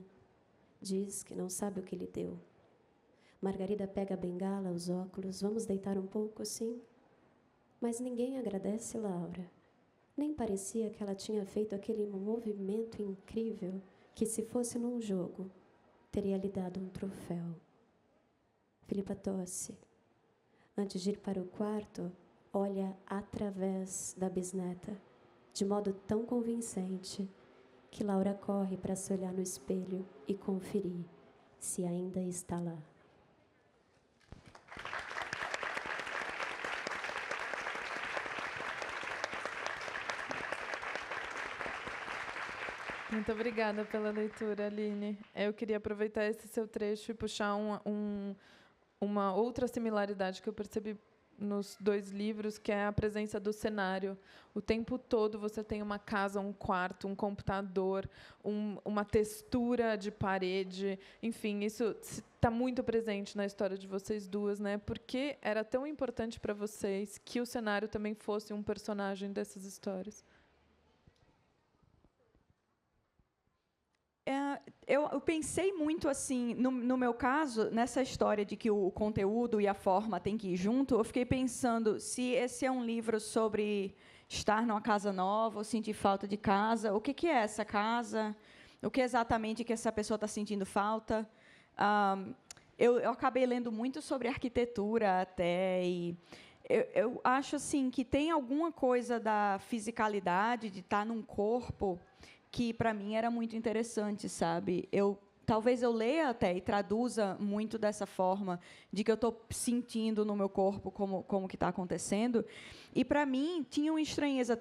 Diz que não sabe o que lhe deu. Margarida pega a bengala, os óculos. Vamos deitar um pouco, sim? Mas ninguém agradece Laura. Nem parecia que ela tinha feito aquele movimento incrível que, se fosse num jogo, teria lhe dado um troféu. Filipa tosse. Antes de ir para o quarto, olha através da bisneta, de modo tão convincente que Laura corre para se olhar no espelho e conferir se ainda está lá. Muito obrigada pela leitura, Aline. Eu queria aproveitar esse seu trecho e puxar uma outra similaridade que eu percebi nos 2 livros, que é a presença do cenário. O tempo todo você tem uma casa, um quarto, um computador, uma textura de parede. Enfim, isso está muito presente na história de vocês duas, né? Por que era tão importante para vocês que o cenário também fosse um personagem dessas histórias? Eu pensei muito assim, no meu caso, nessa história de que o conteúdo e a forma têm que ir junto. Eu fiquei pensando se esse é um livro sobre estar numa casa nova, ou sentir falta de casa. O que é essa casa? O que exatamente que essa pessoa está sentindo falta? Eu acabei lendo muito sobre arquitetura até, e eu acho assim que tem alguma coisa da fisicalidade, de estar num corpo, que para mim era muito interessante, sabe? Talvez eu leia até e traduza muito dessa forma, de que eu estou sentindo no meu corpo como que está acontecendo. E para mim tinha uma estranheza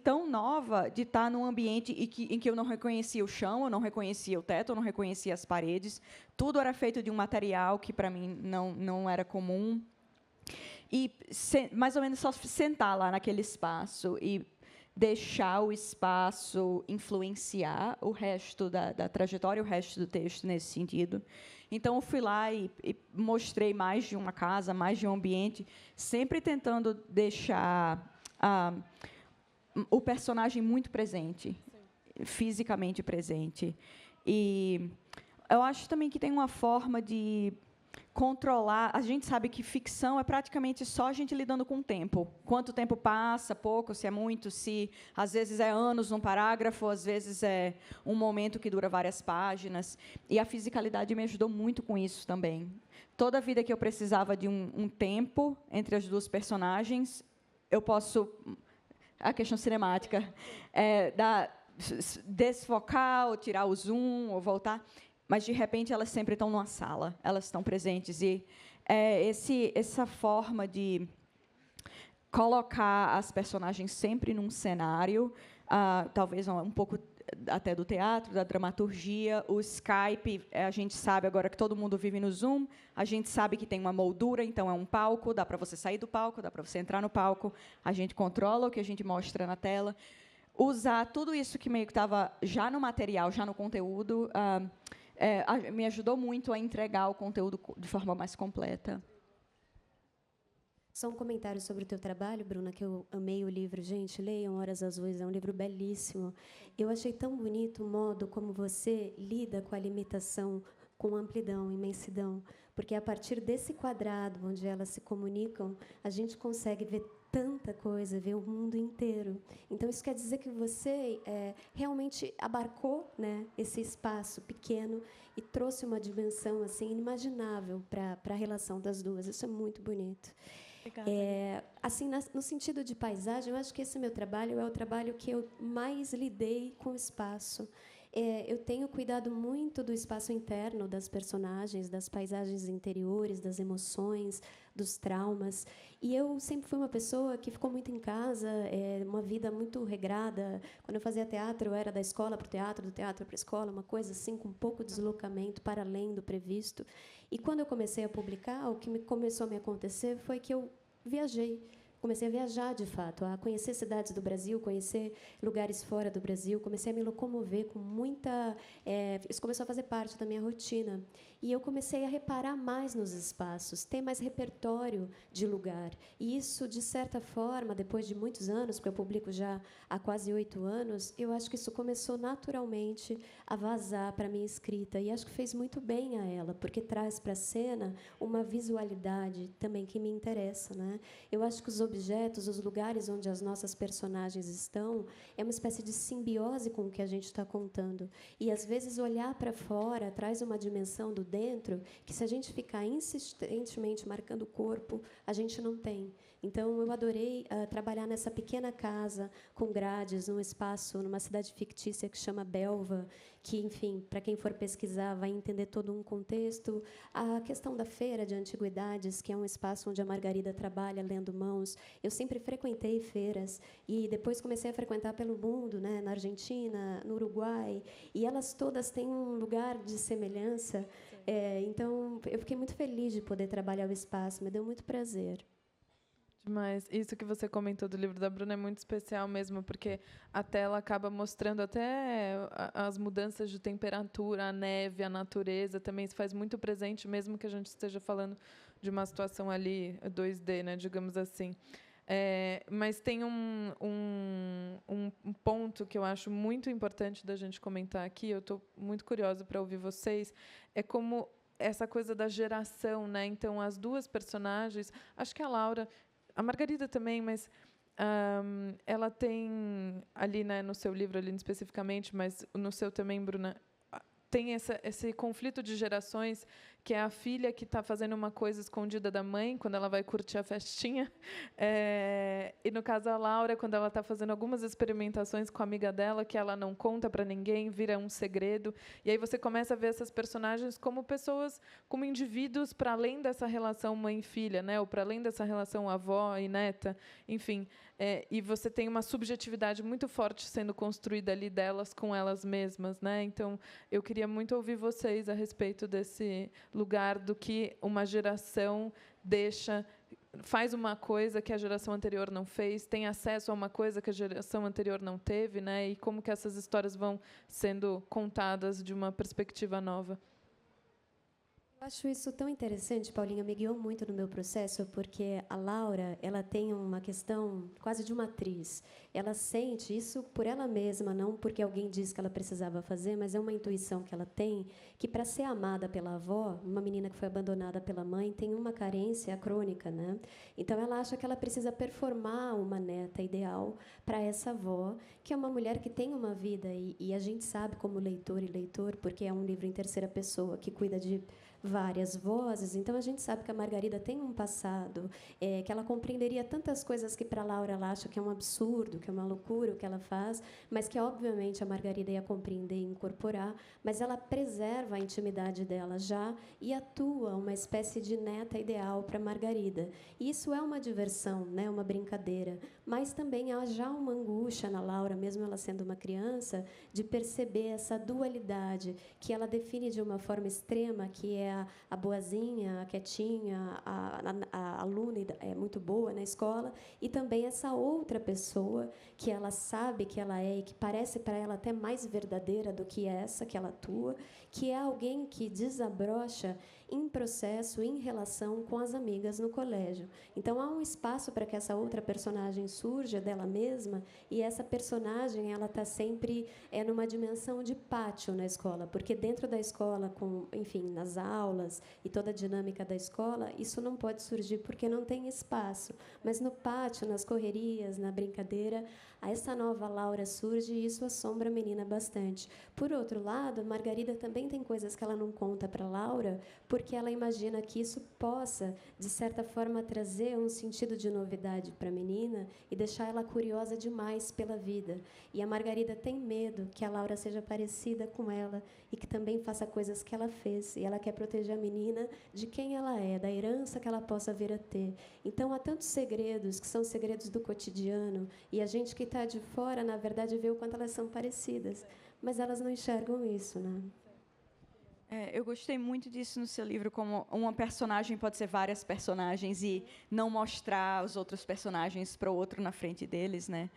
tão nova de estar num ambiente em que eu não reconhecia o chão, eu não reconhecia o teto, eu não reconhecia as paredes. Tudo era feito de um material que para mim não era comum. E mais ou menos só sentar lá naquele espaço e deixar o espaço influenciar o resto da trajetória, o resto do texto nesse sentido. Então, eu fui lá e mostrei mais de uma casa, mais de um ambiente, sempre tentando deixar o personagem muito presente, fisicamente presente. E eu acho também que tem uma forma de controlar. A gente sabe que ficção é praticamente só a gente lidando com o tempo. Quanto tempo passa, pouco, se é muito, se às vezes é anos num parágrafo, às vezes é um momento que dura várias páginas. E a fisicalidade me ajudou muito com isso também. Toda a vida que eu precisava de um tempo entre as duas personagens, eu posso... A questão cinemática. desfocar, ou tirar o zoom, ou voltar, mas, de repente, elas sempre estão numa sala, elas estão presentes. E essa forma de colocar as personagens sempre num cenário, talvez um pouco até do teatro, da dramaturgia, o Skype, a gente sabe agora que todo mundo vive no Zoom, a gente sabe que tem uma moldura, então é um palco, dá para você sair do palco, dá para você entrar no palco, a gente controla o que a gente mostra na tela. Usar tudo isso que meio que estava já no material, já no conteúdo, me ajudou muito a entregar o conteúdo de forma mais completa. Só um comentário sobre o teu trabalho, Bruna, que eu amei o livro. Gente, leiam Horas Azuis, é um livro belíssimo. Eu achei tão bonito o modo como você lida com a limitação, com amplidão, imensidão, porque a partir desse quadrado onde elas se comunicam, a gente consegue ver tanta coisa, ver o mundo inteiro. Então, isso quer dizer que você realmente abarcou, né, esse espaço pequeno e trouxe uma dimensão assim inimaginável para a relação das duas. Isso é muito bonito. Assim, no sentido de paisagem, eu acho que esse meu trabalho é o trabalho que eu mais lidei com o espaço. Eu tenho cuidado muito do espaço interno das personagens, das paisagens interiores, das emoções, dos traumas. E eu sempre fui uma pessoa que ficou muito em casa, uma vida muito regrada. Quando eu fazia teatro, eu era da escola para o teatro, do teatro para a escola, uma coisa assim, com pouco deslocamento para além do previsto. E quando eu comecei a publicar, o que começou a me acontecer foi que eu viajei. Comecei a viajar, de fato, a conhecer cidades do Brasil, conhecer lugares fora do Brasil, comecei a me locomover com muita... isso começou a fazer parte da minha rotina. E eu comecei a reparar mais nos espaços, ter mais repertório de lugar. E isso, de certa forma, depois de muitos anos, porque eu publico já há quase 8 anos, eu acho que isso começou naturalmente a vazar para a minha escrita. E acho que fez muito bem a ela, porque traz para a cena uma visualidade também que me interessa, né? Eu acho que os objetos, os lugares onde as nossas personagens estão, é uma espécie de simbiose com o que a gente está contando. E, às vezes, olhar para fora traz uma dimensão do dentro que, se a gente ficar insistentemente marcando o corpo, a gente não tem. Então, eu adorei trabalhar nessa pequena casa com grades, num espaço, numa cidade fictícia que chama Belva, que, enfim, para quem for pesquisar, vai entender todo um contexto. A questão da feira de antiguidades, que é um espaço onde a Margarida trabalha lendo mãos. Eu sempre frequentei feiras e depois comecei a frequentar pelo mundo, né, na Argentina, no Uruguai, e elas todas têm um lugar de semelhança. Então, eu fiquei muito feliz de poder trabalhar o espaço, me deu muito prazer. Mas isso que você comentou do livro da Bruna é muito especial mesmo, porque a tela acaba mostrando até as mudanças de temperatura, a neve, a natureza, também se faz muito presente, mesmo que a gente esteja falando de uma situação ali 2D, né, digamos assim. Mas tem um ponto que eu acho muito importante da gente comentar aqui, eu estou muito curiosa para ouvir vocês, é como essa coisa da geração, né? Então, as duas personagens, acho que a Laura... A Margarida também, mas ela tem ali, né, no seu livro, ali especificamente, mas no seu também, Bruna, tem esse conflito de gerações, que é a filha que está fazendo uma coisa escondida da mãe, quando ela vai curtir a festinha. E, no caso, a Laura, quando ela está fazendo algumas experimentações com a amiga dela, que ela não conta para ninguém, vira um segredo. E aí você começa a ver essas personagens como pessoas, como indivíduos para além dessa relação mãe-filha, né? Ou para além dessa relação avó e neta. Enfim, e você tem uma subjetividade muito forte sendo construída ali delas com elas mesmas, né? Então, eu queria muito ouvir vocês a respeito desse lugar do que uma geração faz uma coisa que a geração anterior não fez, tem acesso a uma coisa que a geração anterior não teve, né? E como que essas histórias vão sendo contadas de uma perspectiva nova. Eu acho isso tão interessante, Paulinha, me guiou muito no meu processo, porque a Laura, ela tem uma questão quase de uma atriz. Ela sente isso por ela mesma, não porque alguém disse que ela precisava fazer, mas é uma intuição que ela tem, que, para ser amada pela avó, uma menina que foi abandonada pela mãe, tem uma carência crônica, né? Então, ela acha que ela precisa performar uma neta ideal para essa avó, que é uma mulher que tem uma vida, e a gente sabe, como leitor e leitor, porque é um livro em terceira pessoa, que cuida de várias vozes, então a gente sabe que a Margarida tem um passado, que ela compreenderia tantas coisas que para Laura ela acha que é um absurdo, que é uma loucura o que ela faz, mas que obviamente a Margarida ia compreender e incorporar, mas ela preserva a intimidade dela já e atua uma espécie de neta ideal para Margarida. E isso é uma diversão, né, uma brincadeira, mas também há já uma angústia na Laura, mesmo ela sendo uma criança, de perceber essa dualidade que ela define de uma forma extrema, que é a boazinha, a quietinha, a aluna é muito boa na escola, e também essa outra pessoa que ela sabe que ela é e que parece para ela até mais verdadeira do que essa que ela atua, que é alguém que desabrocha em processo, em relação com as amigas no colégio. Então, há um espaço para que essa outra personagem surja dela mesma, e essa personagem ela está sempre numa dimensão de pátio na escola, porque dentro da escola, enfim, nas aulas e toda a dinâmica da escola, isso não pode surgir porque não tem espaço. Mas no pátio, nas correrias, na brincadeira, essa nova Laura surge e isso assombra a menina bastante. Por outro lado, Margarida também tem coisas que ela não conta para Laura, porque ela imagina que isso possa, de certa forma, trazer um sentido de novidade para a menina e deixar ela curiosa demais pela vida. E a Margarida tem medo que a Laura seja parecida com ela e que também faça coisas que ela fez. E ela quer proteger a menina de quem ela é, da herança que ela possa vir a ter. Então, há tantos segredos que são segredos do cotidiano, e a gente que está de fora, na verdade, vê o quanto elas são parecidas, mas elas não enxergam isso, né? Eu gostei muito disso no seu livro, como uma personagem pode ser várias personagens e não mostrar os outros personagens para o outro na frente deles, né?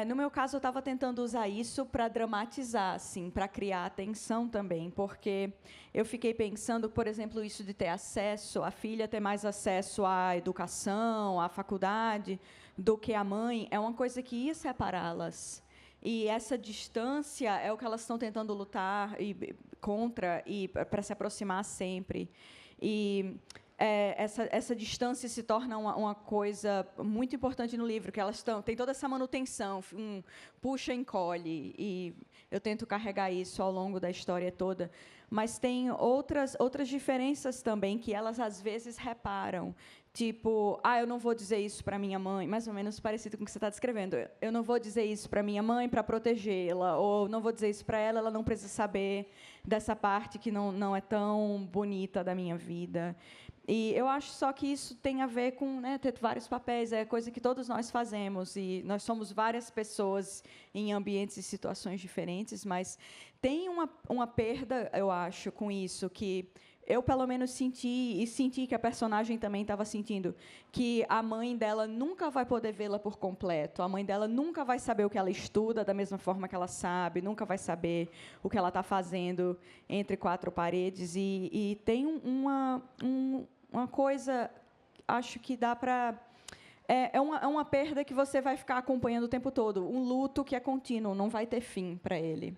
No meu caso, eu estava tentando usar isso para dramatizar, assim, para criar atenção também, porque eu fiquei pensando, por exemplo, isso de ter acesso, a filha ter mais acesso à educação, à faculdade, do que a mãe, é uma coisa que ia separá-las. E essa distância é o que elas estão tentando lutar contra e para se aproximar sempre. E essa distância se torna uma coisa muito importante no livro, que elas tem toda essa manutenção, puxa e encolhe, e eu tento carregar isso ao longo da história toda. Mas tem outras diferenças também que elas, às vezes, reparam. Tipo, eu não vou dizer isso para minha mãe, mais ou menos parecido com o que você está descrevendo. Eu não vou dizer isso para minha mãe para protegê-la, ou não vou dizer isso para ela, ela não precisa saber dessa parte que não é tão bonita da minha vida. E eu acho só que isso tem a ver com, né, ter vários papéis, é coisa que todos nós fazemos, e nós somos várias pessoas em ambientes e situações diferentes, mas tem uma perda, eu acho, com isso, que eu, pelo menos, senti que a personagem também estava sentindo, que a mãe dela nunca vai poder vê-la por completo, a mãe dela nunca vai saber o que ela estuda da mesma forma que ela sabe, nunca vai saber o que ela está fazendo entre quatro paredes, e tem uma coisa, acho que dá para... É uma perda que você vai ficar acompanhando o tempo todo, um luto que é contínuo, não vai ter fim para ele.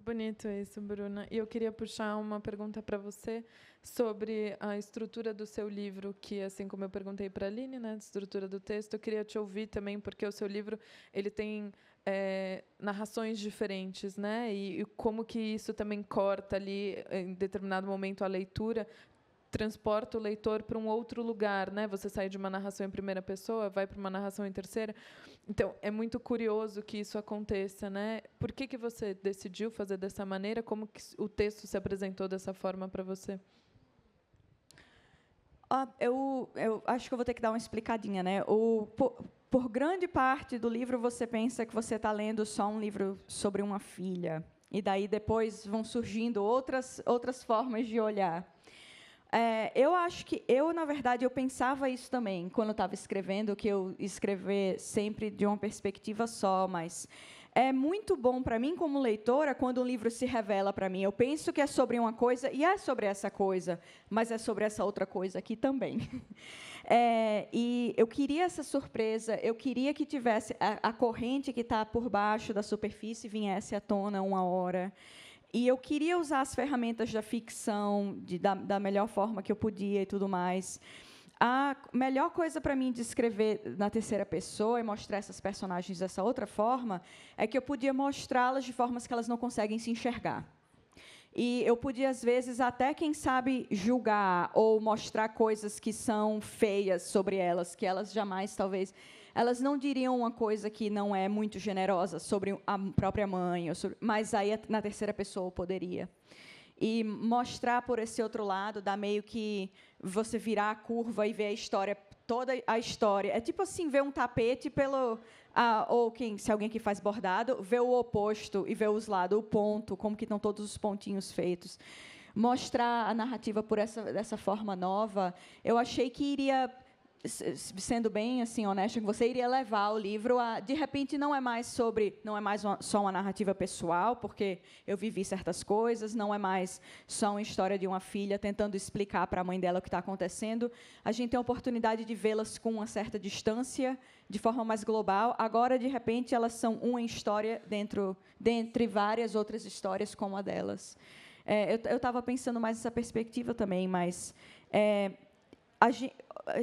Bonito isso, Bruna. E eu queria puxar uma pergunta para você sobre a estrutura do seu livro, que, assim como eu perguntei para a Aline, né, a estrutura do texto, eu queria te ouvir também, porque o seu livro ele tem narrações diferentes, né, e como que isso também corta ali, em determinado momento, a leitura, transporta o leitor para um outro lugar, né? Você sai de uma narração em primeira pessoa, vai para uma narração em terceira. Então, é muito curioso que isso aconteça, né? Por que você decidiu fazer dessa maneira? Como que o texto se apresentou dessa forma para você? Eu acho que eu vou ter que dar uma explicadinha, né? Por grande parte do livro, você pensa que você está lendo só um livro sobre uma filha, e daí depois vão surgindo outras formas de olhar. Eu acho que na verdade, eu pensava isso também quando eu estava escrevendo, que eu escrever sempre de uma perspectiva só, mas é muito bom para mim, como leitora, quando um livro se revela para mim. Eu penso que é sobre uma coisa, e é sobre essa coisa, mas é sobre essa outra coisa aqui também. E eu queria essa surpresa, eu queria que tivesse a corrente que está por baixo da superfície viesse à tona uma hora. E eu queria usar as ferramentas da ficção da melhor forma que eu podia e tudo mais. A melhor coisa para mim de escrever na terceira pessoa e mostrar essas personagens dessa outra forma é que eu podia mostrá-las de formas que elas não conseguem se enxergar. E eu podia, às vezes, até, quem sabe, julgar ou mostrar coisas que são feias sobre elas, que elas jamais, talvez, elas não diriam uma coisa que não é muito generosa sobre a própria mãe, mas aí na terceira pessoa poderia. E mostrar por esse outro lado, dá meio que você virar a curva e ver a história, toda a história. É tipo assim, ver um tapete ou se alguém que faz bordado, ver o oposto e ver os lados, o ponto, como que estão todos os pontinhos feitos. Mostrar a narrativa dessa forma nova, eu achei que iria, sendo bem assim honesta com você, iria levar o livro a, de repente, não é mais só uma narrativa pessoal, porque eu vivi certas coisas, não é mais só uma história de uma filha tentando explicar para a mãe dela o que está acontecendo. A gente tem a oportunidade de vê-las com uma certa distância, de forma mais global. Agora, de repente, elas são uma história dentre várias outras histórias como a delas. Eu estava pensando mais nessa perspectiva também, mas a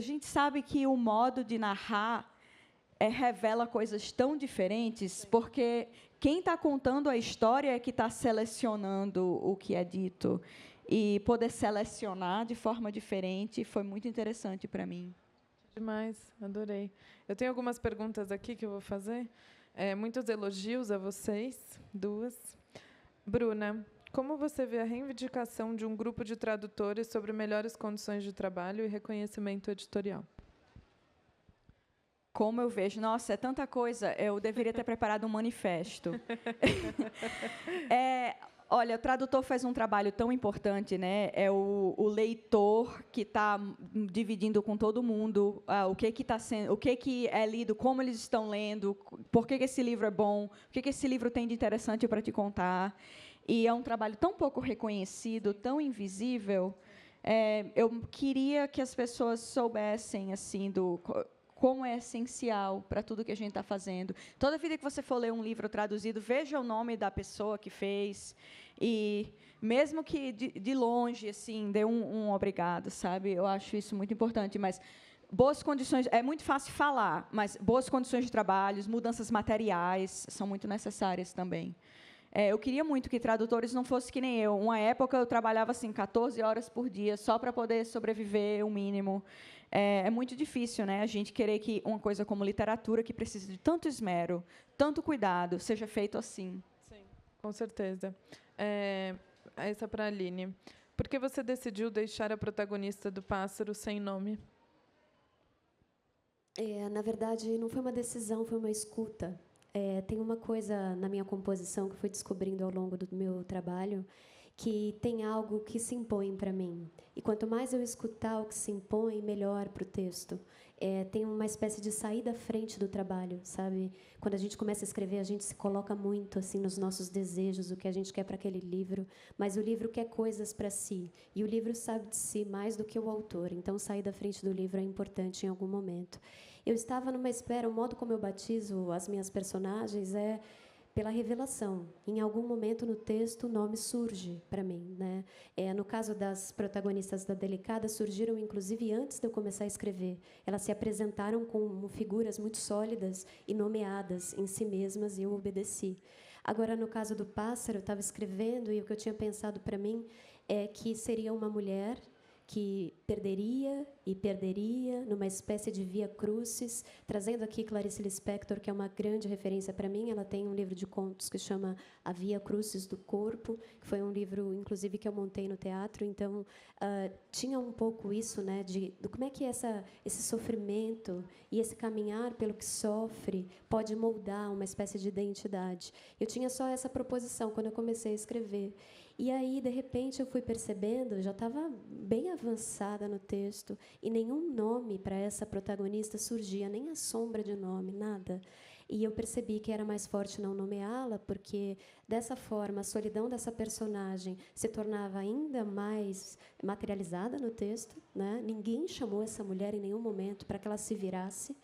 gente sabe que o modo de narrar revela coisas tão diferentes, porque quem está contando a história é que está selecionando o que é dito. E poder selecionar de forma diferente foi muito interessante para mim. Demais, adorei. Eu tenho algumas perguntas aqui que eu vou fazer. Muitos elogios a vocês, duas. Bruna, como você vê a reivindicação de um grupo de tradutores sobre melhores condições de trabalho e reconhecimento editorial? Como eu vejo? Nossa, é tanta coisa. Eu deveria ter preparado um manifesto. Olha, o tradutor faz um trabalho tão importante, né? É o leitor que está dividindo com todo mundo o que é lido, como eles estão lendo, por que esse livro é bom, o que esse livro tem de interessante para te contar. E é um trabalho tão pouco reconhecido, tão invisível. Eu queria que as pessoas soubessem assim como é essencial para tudo que a gente está fazendo. Toda vida que você for ler um livro traduzido, veja o nome da pessoa que fez e, mesmo que de longe, assim, dê um obrigado, sabe? Eu acho isso muito importante, mas boas condições, é muito fácil falar, mas boas condições de trabalho, mudanças materiais são muito necessárias também. Eu queria muito que tradutores não fossem que nem eu. Uma época eu trabalhava assim 14 horas por dia só para poder sobreviver o mínimo. É muito difícil, né? A gente querer que uma coisa como literatura, que precisa de tanto esmero, tanto cuidado, seja feito assim. Sim, com certeza. Essa para a Aline. Por que você decidiu deixar a protagonista do Pássaro sem nome? Na verdade, não foi uma decisão, foi uma escuta. Tem uma coisa na minha composição que eu fui descobrindo ao longo do meu trabalho, que tem algo que se impõe para mim. E quanto mais eu escutar o que se impõe, melhor para o texto. Tem uma espécie de sair da frente do trabalho, sabe? Quando a gente começa a escrever, a gente se coloca muito assim nos nossos desejos, o que a gente quer para aquele livro, mas o livro quer coisas para si. E o livro sabe de si mais do que o autor. Então, sair da frente do livro é importante em algum momento. Eu estava numa espera, o modo como eu batizo as minhas personagens é pela revelação. Em algum momento no texto, o nome surge para mim, né? No caso das protagonistas da Delicada, surgiram, inclusive, antes de eu começar a escrever. Elas se apresentaram como figuras muito sólidas e nomeadas em si mesmas, e eu obedeci. Agora, no caso do Pássaro, eu estava escrevendo, e o que eu tinha pensado para mim é que seria uma mulher que perderia e perderia numa espécie de via crucis, trazendo aqui Clarice Lispector, que é uma grande referência para mim. Ela tem um livro de contos que chama A Via Crucis do Corpo, que foi um livro, inclusive, que eu montei no teatro. Então, tinha um pouco isso, né, de como é que esse sofrimento e esse caminhar pelo que sofre pode moldar uma espécie de identidade. Eu tinha só essa proposição quando eu comecei a escrever. E aí, de repente, eu fui percebendo, eu já estava bem avançada no texto, e nenhum nome para essa protagonista surgia, nem a sombra de nome, nada. E eu percebi que era mais forte não nomeá-la, porque, dessa forma, a solidão dessa personagem se tornava ainda mais materializada no texto, né? Ninguém chamou essa mulher em nenhum momento para que ela se virasse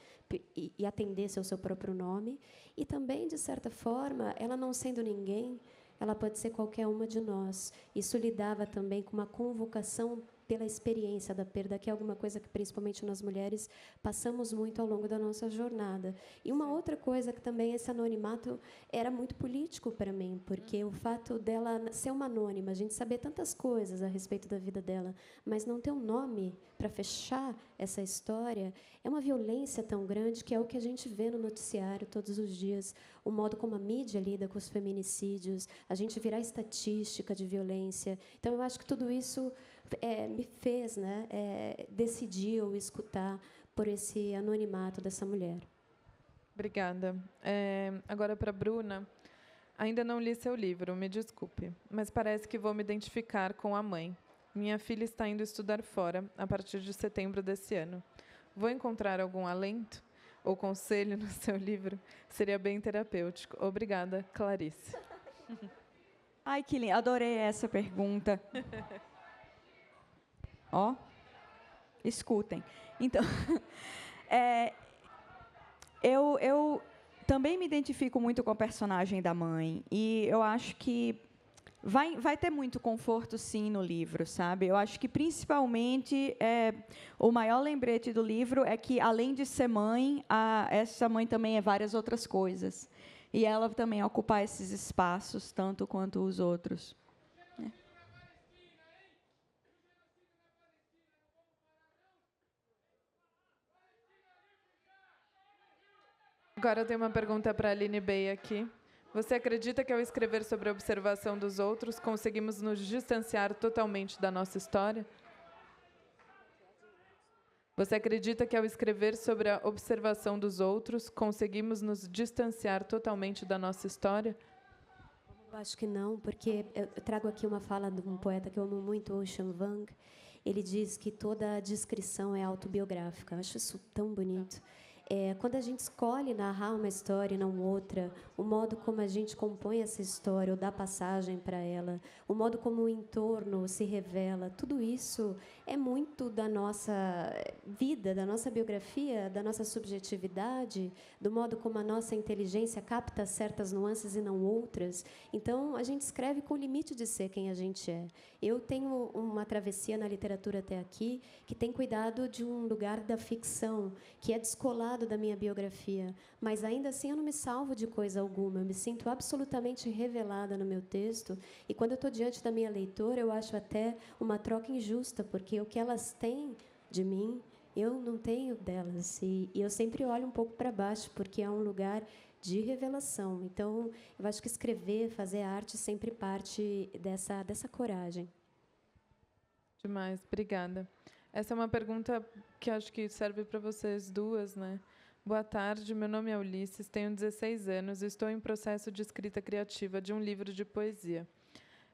e atendesse ao seu próprio nome. E também, de certa forma, ela não sendo ninguém, ela pode ser qualquer uma de nós. Isso lidava também com uma convocação pela experiência da perda, que é alguma coisa que, principalmente nós mulheres, passamos muito ao longo da nossa jornada. E uma outra coisa que também esse anonimato era muito político para mim, porque o fato dela ser uma anônima, a gente saber tantas coisas a respeito da vida dela, mas não ter um nome para fechar essa história, é uma violência tão grande que é o que a gente vê no noticiário todos os dias, o modo como a mídia lida com os feminicídios, a gente virar estatística de violência. Então, eu acho que tudo isso me fez, né, decidir ou escutar por esse anonimato dessa mulher. Obrigada. Agora, para a Bruna. Ainda não li seu livro, me desculpe, mas parece que vou me identificar com a mãe. Minha filha está indo estudar fora a partir de setembro desse ano. Vou encontrar algum alento ou conselho no seu livro? Seria bem terapêutico. Obrigada, Clarice. Ai, que lindo. Adorei essa pergunta. Ó, escutem. Então, eu também me identifico muito com a personagem da mãe. E eu acho que vai ter muito conforto, sim, no livro, sabe? Eu acho que, principalmente, o maior lembrete do livro é que, além de ser mãe, essa mãe também é várias outras coisas. E ela também ocupar esses espaços, tanto quanto os outros. Agora eu tenho uma pergunta para a Aline Bey aqui. Você acredita que, ao escrever sobre a observação dos outros, conseguimos nos distanciar totalmente da nossa história? Você acredita que, ao escrever sobre a observação dos outros, conseguimos nos distanciar totalmente da nossa história? Eu acho que não, porque eu trago aqui uma fala de um poeta que eu amo muito, Ocean Vuong. Ele diz que toda descrição é autobiográfica. Eu acho isso tão bonito. Quando a gente escolhe narrar uma história e não outra, o modo como a gente compõe essa história ou dá passagem para ela, o modo como o entorno se revela, tudo isso é muito da nossa vida, da nossa biografia, da nossa subjetividade, do modo como a nossa inteligência capta certas nuances e não outras. Então, a gente escreve com o limite de ser quem a gente é. Eu tenho uma travessia na literatura até aqui que tem cuidado de um lugar da ficção, que é descolado da minha biografia, mas ainda assim eu não me salvo de coisa alguma, eu me sinto absolutamente revelada no meu texto, e quando eu estou diante da minha leitora, eu acho até uma troca injusta, porque o que elas têm de mim, eu não tenho delas, e eu sempre olho um pouco para baixo, porque é um lugar de revelação. Então, eu acho que escrever, fazer arte, sempre parte dessa coragem. Demais, obrigada. Essa é uma pergunta que acho que serve para vocês duas, né? Boa tarde, meu nome é Ulisses, tenho 16 anos e estou em processo de escrita criativa de um livro de poesia.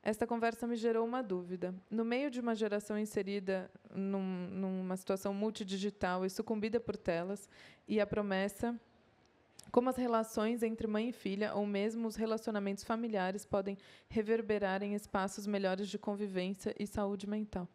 Esta conversa me gerou uma dúvida. No meio de uma geração inserida numa situação multidigital e sucumbida por telas, e a promessa, como as relações entre mãe e filha, ou mesmo os relacionamentos familiares, podem reverberar em espaços melhores de convivência e saúde mental?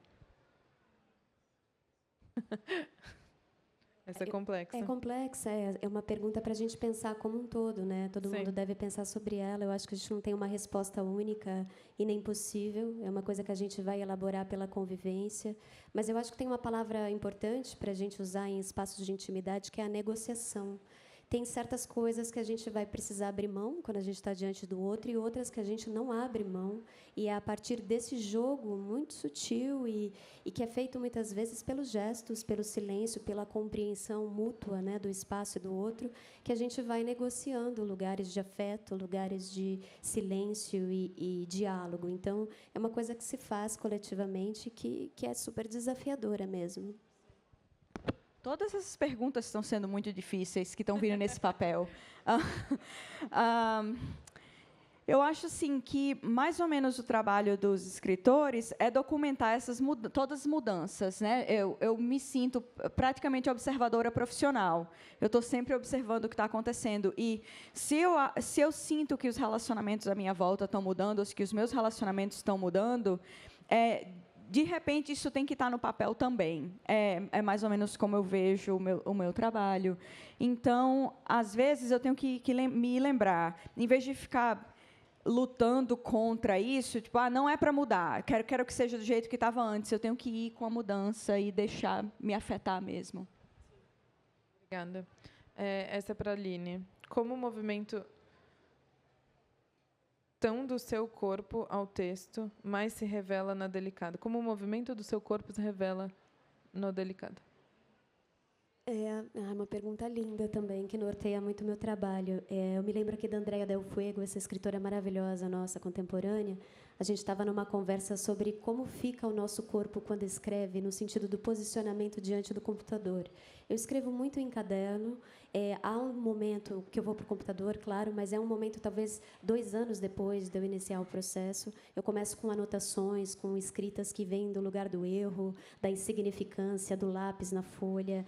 Essa é complexa. É complexa, é uma pergunta para a gente pensar como um todo, né? Todo mundo deve pensar sobre ela. Eu acho que a gente não tem uma resposta única e nem possível. É uma coisa que a gente vai elaborar pela convivência. Mas eu acho que tem uma palavra importante para a gente usar em espaços de intimidade, que é a negociação. Tem certas coisas que a gente vai precisar abrir mão quando a gente está diante do outro e outras que a gente não abre mão. E é a partir desse jogo muito sutil e que é feito muitas vezes pelos gestos, pelo silêncio, pela compreensão mútua, né, do espaço e do outro, que a gente vai negociando lugares de afeto, lugares de silêncio e diálogo. Então, é uma coisa que se faz coletivamente que é super desafiadora mesmo. Todas essas perguntas estão sendo muito difíceis, que estão vindo nesse papel. Eu acho assim, que, mais ou menos, o trabalho dos escritores é documentar todas as mudanças. Né? Eu me sinto praticamente observadora profissional. Eu estou sempre observando o que está acontecendo. E, se eu sinto que os relacionamentos à minha volta estão mudando, ou que os meus relacionamentos estão mudando, de repente, isso tem que estar no papel também. É mais ou menos como eu vejo o meu trabalho. Então, às vezes, eu tenho que me lembrar, em vez de ficar lutando contra isso, tipo, não é para mudar, quero que seja do jeito que estava antes, eu tenho que ir com a mudança e deixar me afetar mesmo. Obrigada. Essa é para a Aline. Como o movimento tão do seu corpo ao texto mais se revela na delicada? Como o movimento do seu corpo se revela no delicada? É uma pergunta linda também, que norteia muito o meu trabalho. Eu me lembro aqui da Andrea Del Fuego, essa escritora maravilhosa nossa, contemporânea. A gente estava numa conversa sobre como fica o nosso corpo quando escreve, no sentido do posicionamento diante do computador. Eu escrevo muito em caderno. Há um momento que eu vou para o computador, claro, mas é um momento, talvez, 2 anos depois de eu iniciar o processo. Eu começo com anotações, com escritas que vêm do lugar do erro, da insignificância, do lápis na folha,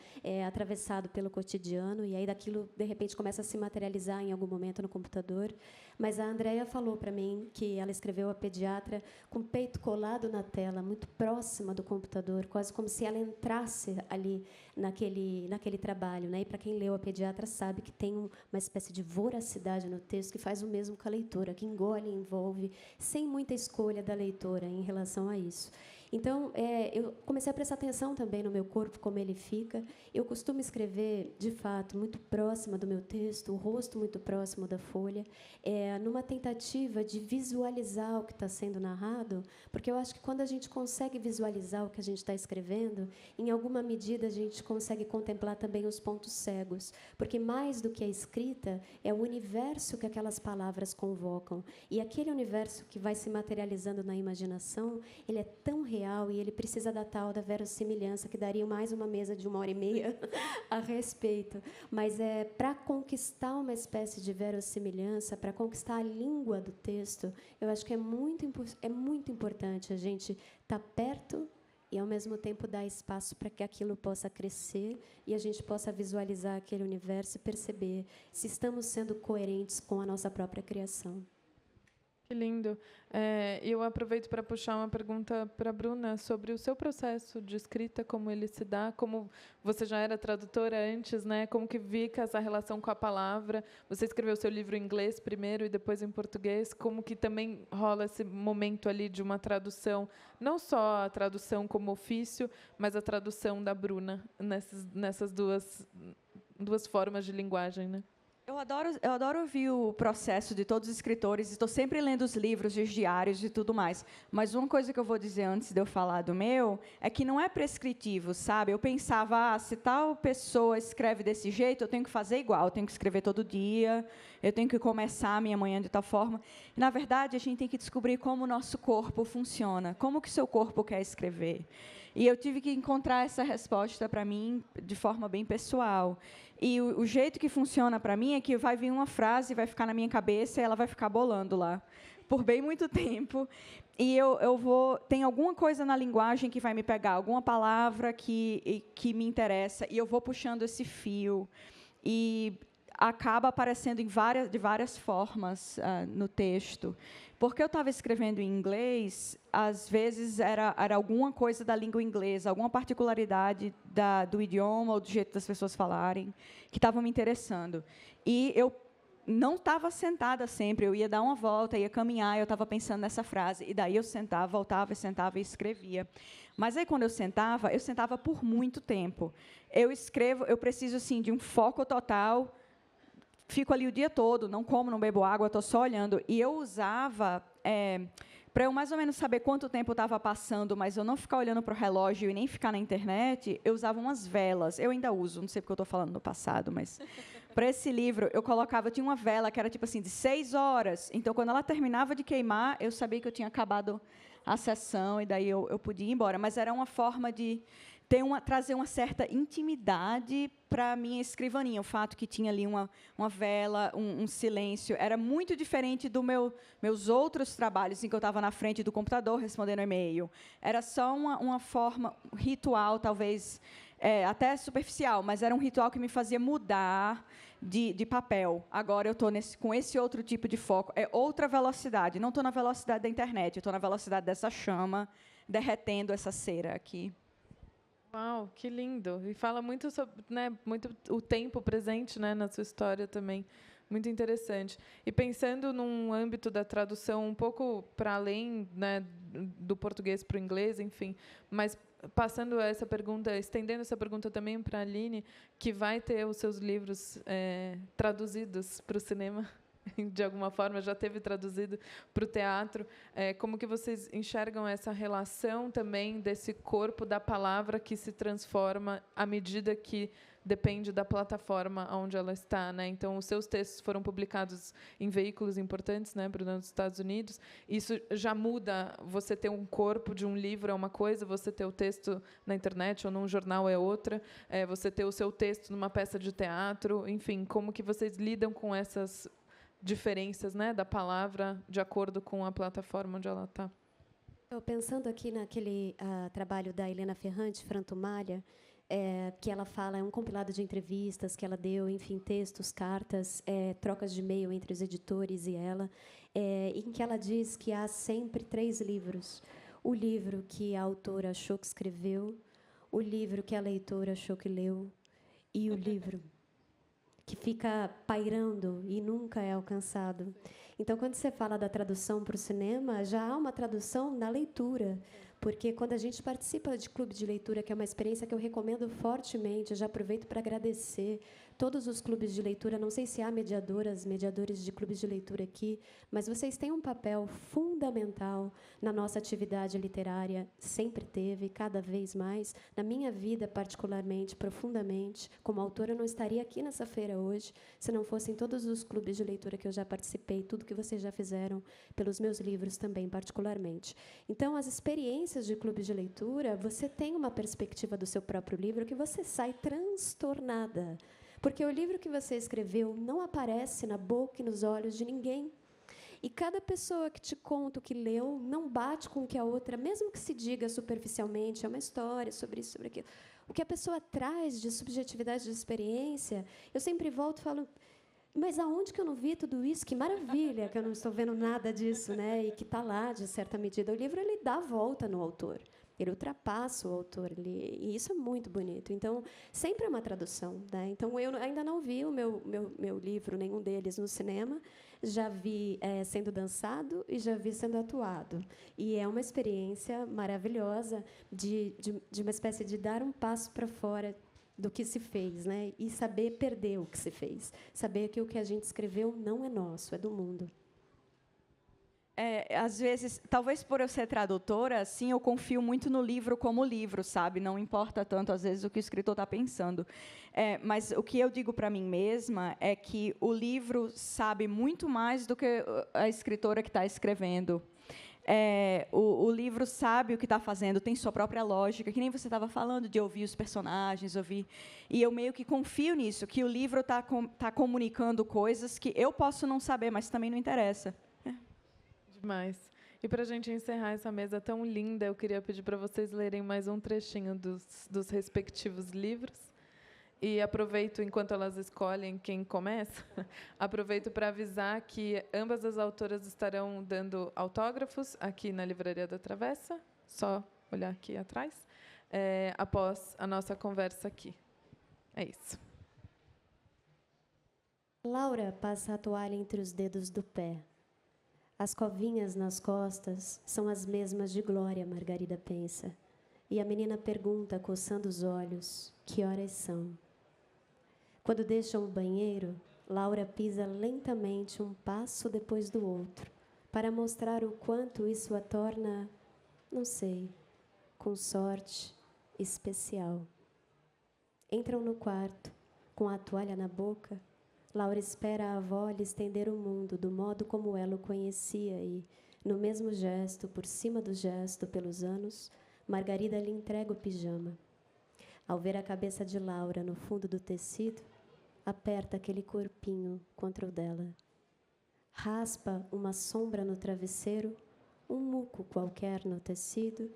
atravessado pelo cotidiano, e aí daquilo, de repente, começa a se materializar em algum momento no computador. Mas a Andrea falou para mim que ela escreveu A Pediatra com o peito colado na tela, muito próxima do computador, quase como se ela entrasse ali naquele trabalho, né? E para quem leu A Pediatra sabe que tem uma espécie de voracidade no texto que faz o mesmo com a leitora, que engole e envolve, sem muita escolha da leitora em relação a isso. Então, eu comecei a prestar atenção também no meu corpo, como ele fica. Eu costumo escrever, de fato, muito próxima do meu texto, o rosto muito próximo da folha, numa tentativa de visualizar o que está sendo narrado, porque eu acho que quando a gente consegue visualizar o que a gente está escrevendo, em alguma medida a gente consegue contemplar também os pontos cegos, porque mais do que a escrita, é o universo que aquelas palavras convocam. E aquele universo que vai se materializando na imaginação, ele é tão real e ele precisa da tal da verossimilhança, que daria mais uma mesa de 1h30 a respeito. Mas para conquistar uma espécie de verossimilhança, para conquistar a língua do texto, eu acho que é muito importante a gente estar perto e, ao mesmo tempo, dar espaço para que aquilo possa crescer e a gente possa visualizar aquele universo e perceber se estamos sendo coerentes com a nossa própria criação. Que lindo. Eu aproveito para puxar uma pergunta para a Bruna sobre o seu processo de escrita, como ele se dá, como você já era tradutora antes, né? Como que fica essa relação com a palavra? Você escreveu seu livro em inglês primeiro e depois em português. Como que também rola esse momento ali de uma tradução, não só a tradução como ofício, mas a tradução da Bruna nessas duas formas de linguagem, né? Eu adoro ouvir o processo de todos os escritores, estou sempre lendo os livros, os diários e tudo mais, mas uma coisa que eu vou dizer antes de eu falar do meu é que não é prescritivo, sabe? Eu pensava, se tal pessoa escreve desse jeito, eu tenho que fazer igual, eu tenho que escrever todo dia, eu tenho que começar a minha manhã de tal forma. E, na verdade, a gente tem que descobrir como o nosso corpo funciona, como que o seu corpo quer escrever. E eu tive que encontrar essa resposta para mim de forma bem pessoal. E o jeito que funciona para mim é que vai vir uma frase, vai ficar na minha cabeça e ela vai ficar bolando lá por bem muito tempo. E tem alguma coisa na linguagem que vai me pegar, alguma palavra que me interessa, e eu vou puxando esse fio. E acaba aparecendo de várias formas no texto. Porque eu estava escrevendo em inglês, às vezes era alguma coisa da língua inglesa, alguma particularidade do idioma ou do jeito das pessoas falarem, que estava me interessando. E eu não estava sentada sempre, eu ia dar uma volta, ia caminhar, eu estava pensando nessa frase, e daí eu sentava, voltava, sentava e escrevia. Mas aí, quando eu sentava por muito tempo. Eu preciso assim, de um foco total. Fico ali o dia todo, não como, não bebo água, estou só olhando. E eu usava, para eu mais ou menos saber quanto tempo estava passando, mas eu não ficar olhando para o relógio e nem ficar na internet, eu usava umas velas. Eu ainda uso, não sei porque eu estou falando no passado, mas para esse livro eu tinha uma vela que era tipo assim, de 6 horas. Então, quando ela terminava de queimar, eu sabia que eu tinha acabado a sessão e daí eu podia ir embora. Mas era uma forma de trazer uma certa intimidade para a minha escrivaninha. O fato que tinha ali uma vela, um silêncio, era muito diferente dos meus outros trabalhos, em que eu estava na frente do computador respondendo e-mail. Era só uma forma, um ritual, talvez até superficial, mas era um ritual que me fazia mudar de papel. Agora eu estou com esse outro tipo de foco. É outra velocidade. Não estou na velocidade da internet, eu estou na velocidade dessa chama derretendo essa cera aqui. Uau, que lindo! E fala muito sobre, né, muito o tempo presente, né, na sua história também. Muito interessante. E pensando num âmbito da tradução um pouco para além, né, do português para o inglês, enfim, mas passando essa pergunta, estendendo essa pergunta também para a Aline, que vai ter os seus livros traduzidos para o cinema, de alguma forma, já teve traduzido para o teatro. Como que vocês enxergam essa relação também desse corpo da palavra que se transforma à medida que depende da plataforma onde ela está, né? Então, os seus textos foram publicados em veículos importantes, né, Bruno, nos Estados Unidos. Isso já muda. Você ter um corpo de um livro é uma coisa, você ter o texto na internet ou num jornal é outra, você ter o seu texto numa peça de teatro, enfim, como que vocês lidam com essas diferenças, né, da palavra de acordo com a plataforma onde ela está? Pensando aqui naquele trabalho da Helena Ferrante, Frantumalha, que ela fala, é um compilado de entrevistas que ela deu, enfim, textos, cartas, trocas de e-mail entre os editores e ela, em que ela diz que há sempre 3 livros. O livro que a autora achou que escreveu, o livro que a leitora achou que leu, e o livro que fica pairando e nunca é alcançado. Então, quando você fala da tradução para o cinema, já há uma tradução na leitura, porque quando a gente participa de clube de leitura, que é uma experiência que eu recomendo fortemente, eu já aproveito para agradecer todos os clubes de leitura, não sei se há mediadores de clubes de leitura aqui, mas vocês têm um papel fundamental na nossa atividade literária, sempre teve, cada vez mais. Na minha vida, particularmente, profundamente, como autora, eu não estaria aqui nessa feira hoje se não fossem todos os clubes de leitura que eu já participei, tudo que vocês já fizeram pelos meus livros também, particularmente. Então, as experiências de clubes de leitura, você tem uma perspectiva do seu próprio livro que você sai transtornada, porque o livro que você escreveu não aparece na boca e nos olhos de ninguém. E cada pessoa que te conta o que leu não bate com o que a outra, mesmo que se diga superficialmente, é uma história sobre isso, sobre aquilo. O que a pessoa traz de subjetividade de experiência, eu sempre volto e falo, mas aonde que eu não vi tudo isso? Que maravilha que eu não estou vendo nada disso, né? E que está lá, de certa medida. O livro ele dá a volta no autor. Ele ultrapassa o autor, e isso é muito bonito. Então, sempre é uma tradução, né? Então, eu ainda não vi o meu livro, nenhum deles, no cinema. Já vi sendo dançado e já vi sendo atuado. E é uma experiência maravilhosa de uma espécie de dar um passo para fora do que se fez, né? E saber perder o que se fez. Saber que o que a gente escreveu não é nosso, é do mundo. Às vezes, talvez por eu ser tradutora, assim, eu confio muito no livro como livro, sabe? Não importa tanto, às vezes, o que o escritor está pensando. Mas o que eu digo para mim mesma é que o livro sabe muito mais do que a escritora que está escrevendo. O livro sabe o que está fazendo, tem sua própria lógica, que nem você estava falando, de ouvir os personagens, e eu meio que confio nisso, que o livro está comunicando coisas que eu posso não saber, mas também não interessa. Demais. E para a gente encerrar essa mesa tão linda, eu queria pedir para vocês lerem mais um trechinho dos respectivos livros. E aproveito, enquanto elas escolhem quem começa, aproveito para avisar que ambas as autoras estarão dando autógrafos aqui na Livraria da Travessa, só olhar aqui atrás, após a nossa conversa aqui. É isso. Laura passa a toalha entre os dedos do pé. As covinhas nas costas são as mesmas de Glória, Margarida pensa. E a menina pergunta, coçando os olhos, que horas são. Quando deixam o banheiro, Laura pisa lentamente um passo depois do outro, para mostrar o quanto isso a torna, não sei, com sorte, especial. Entram no quarto, com a toalha na boca. Laura espera a avó lhe estender o mundo do modo como ela o conhecia e, no mesmo gesto, por cima do gesto, pelos anos, Margarida lhe entrega o pijama. Ao ver a cabeça de Laura no fundo do tecido, aperta aquele corpinho contra o dela. Raspa uma sombra no travesseiro, um muco qualquer no tecido,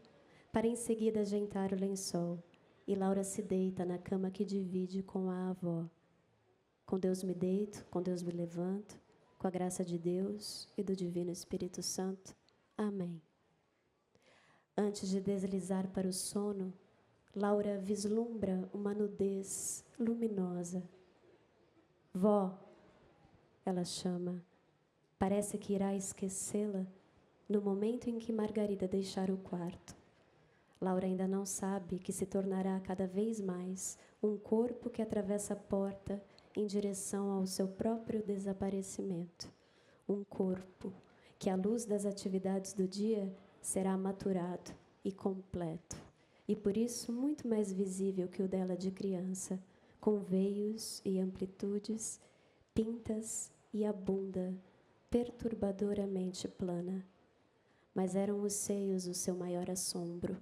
para em seguida ajeitar o lençol, e Laura se deita na cama que divide com a avó. Com Deus me deito, com Deus me levanto, com a graça de Deus e do Divino Espírito Santo. Amém. Antes de deslizar para o sono, Laura vislumbra uma nudez luminosa. Vó, ela chama. Parece que irá esquecê-la no momento em que Margarida deixar o quarto. Laura ainda não sabe que se tornará cada vez mais um corpo que atravessa a porta em direção ao seu próprio desaparecimento. Um corpo que, à luz das atividades do dia, será maturado e completo, e por isso muito mais visível que o dela de criança, com veios e amplitudes, pintas e a bunda perturbadoramente plana. Mas eram os seios o seu maior assombro.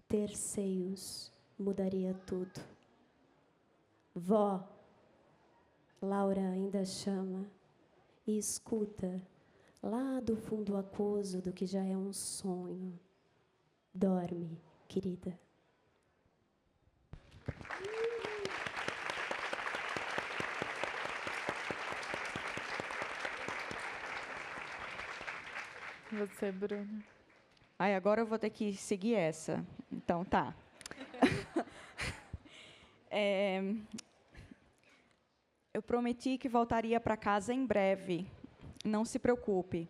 Ter seios mudaria tudo. Vó, Laura ainda chama e escuta, lá do fundo aquoso do que já é um sonho. Dorme, querida. Você, Bruna. Ai, agora eu vou ter que seguir essa. Então, tá. Eu prometi que voltaria para casa em breve. Não se preocupe.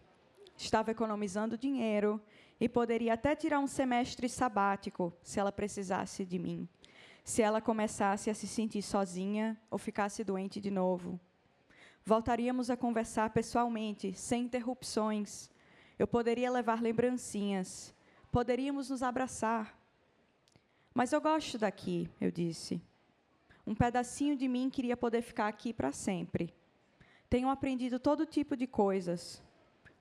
Estava economizando dinheiro e poderia até tirar um semestre sabático, se ela precisasse de mim. Se ela começasse a se sentir sozinha ou ficasse doente de novo. Voltaríamos a conversar pessoalmente, sem interrupções. Eu poderia levar lembrancinhas. Poderíamos nos abraçar. Mas eu gosto daqui, eu disse. Um pedacinho de mim queria poder ficar aqui para sempre. Tenho aprendido todo tipo de coisas.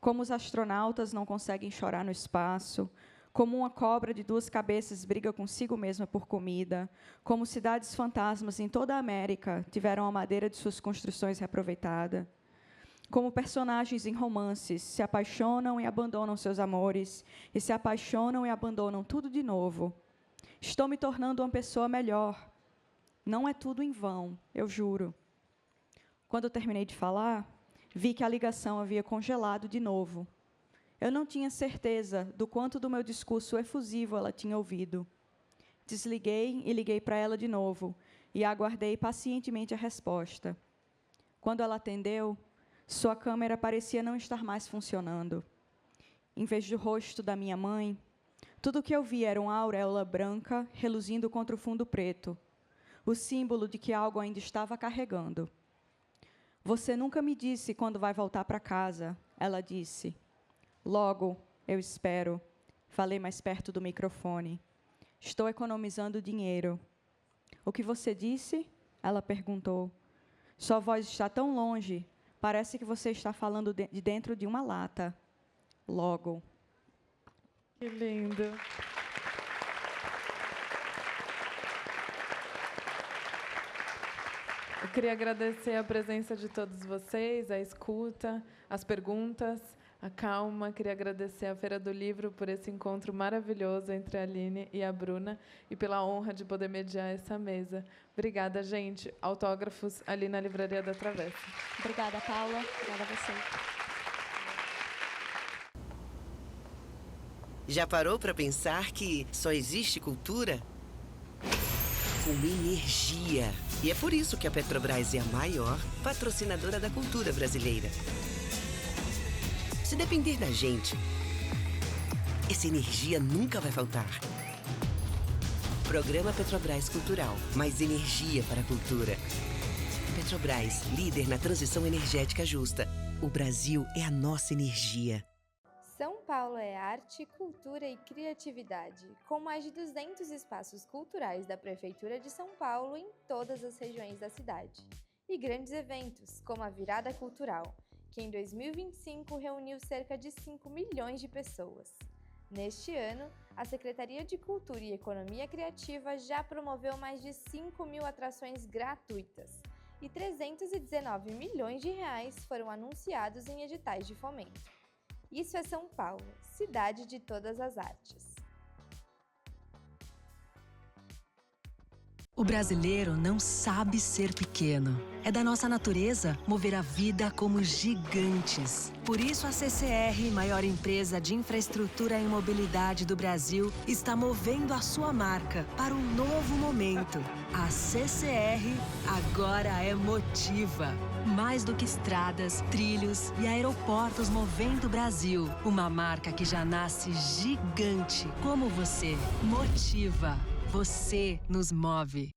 Como os astronautas não conseguem chorar no espaço, como uma cobra de 2 cabeças briga consigo mesma por comida, como cidades fantasmas em toda a América tiveram a madeira de suas construções reaproveitada, como personagens em romances se apaixonam e abandonam seus amores, e se apaixonam e abandonam tudo de novo. Estou me tornando uma pessoa melhor. Não é tudo em vão, eu juro. Quando eu terminei de falar, vi que a ligação havia congelado de novo. Eu não tinha certeza do quanto do meu discurso efusivo ela tinha ouvido. Desliguei e liguei para ela de novo, e aguardei pacientemente a resposta. Quando ela atendeu, sua câmera parecia não estar mais funcionando. Em vez do rosto da minha mãe, tudo o que eu vi era uma auréola branca reluzindo contra o fundo preto, o símbolo de que algo ainda estava carregando. Você nunca me disse quando vai voltar para casa, ela disse. Logo, eu espero. Falei mais perto do microfone. Estou economizando dinheiro. O que você disse? Ela perguntou. Sua voz está tão longe. Parece que você está falando de dentro de uma lata. Logo. Que lindo. Eu queria agradecer a presença de todos vocês, a escuta, as perguntas, a calma. Queria agradecer à Feira do Livro por esse encontro maravilhoso entre a Aline e a Bruna e pela honra de poder mediar essa mesa. Obrigada, gente. Autógrafos ali na Livraria da Travessa. Obrigada, Paula. Obrigada a você. Já parou para pensar que só existe cultura com energia? E é por isso que a Petrobras é a maior patrocinadora da cultura brasileira. Se depender da gente, essa energia nunca vai faltar. Programa Petrobras Cultural. Mais energia para a cultura. Petrobras, líder na transição energética justa. O Brasil é a nossa energia. São Paulo é arte, cultura e criatividade, com mais de 200 espaços culturais da Prefeitura de São Paulo em todas as regiões da cidade. E grandes eventos, como a Virada Cultural, que em 2025 reuniu cerca de 5 milhões de pessoas. Neste ano, a Secretaria de Cultura e Economia Criativa já promoveu mais de 5 mil atrações gratuitas e 319 milhões de reais foram anunciados em editais de fomento. Isso é São Paulo, cidade de todas as artes. O brasileiro não sabe ser pequeno. É da nossa natureza mover a vida como gigantes. Por isso, a CCR, maior empresa de infraestrutura e mobilidade do Brasil, está movendo a sua marca para um novo momento. A CCR agora é Motiva. Mais do que estradas, trilhos e aeroportos movendo o Brasil. Uma marca que já nasce gigante, como você. Motiva. Você nos move.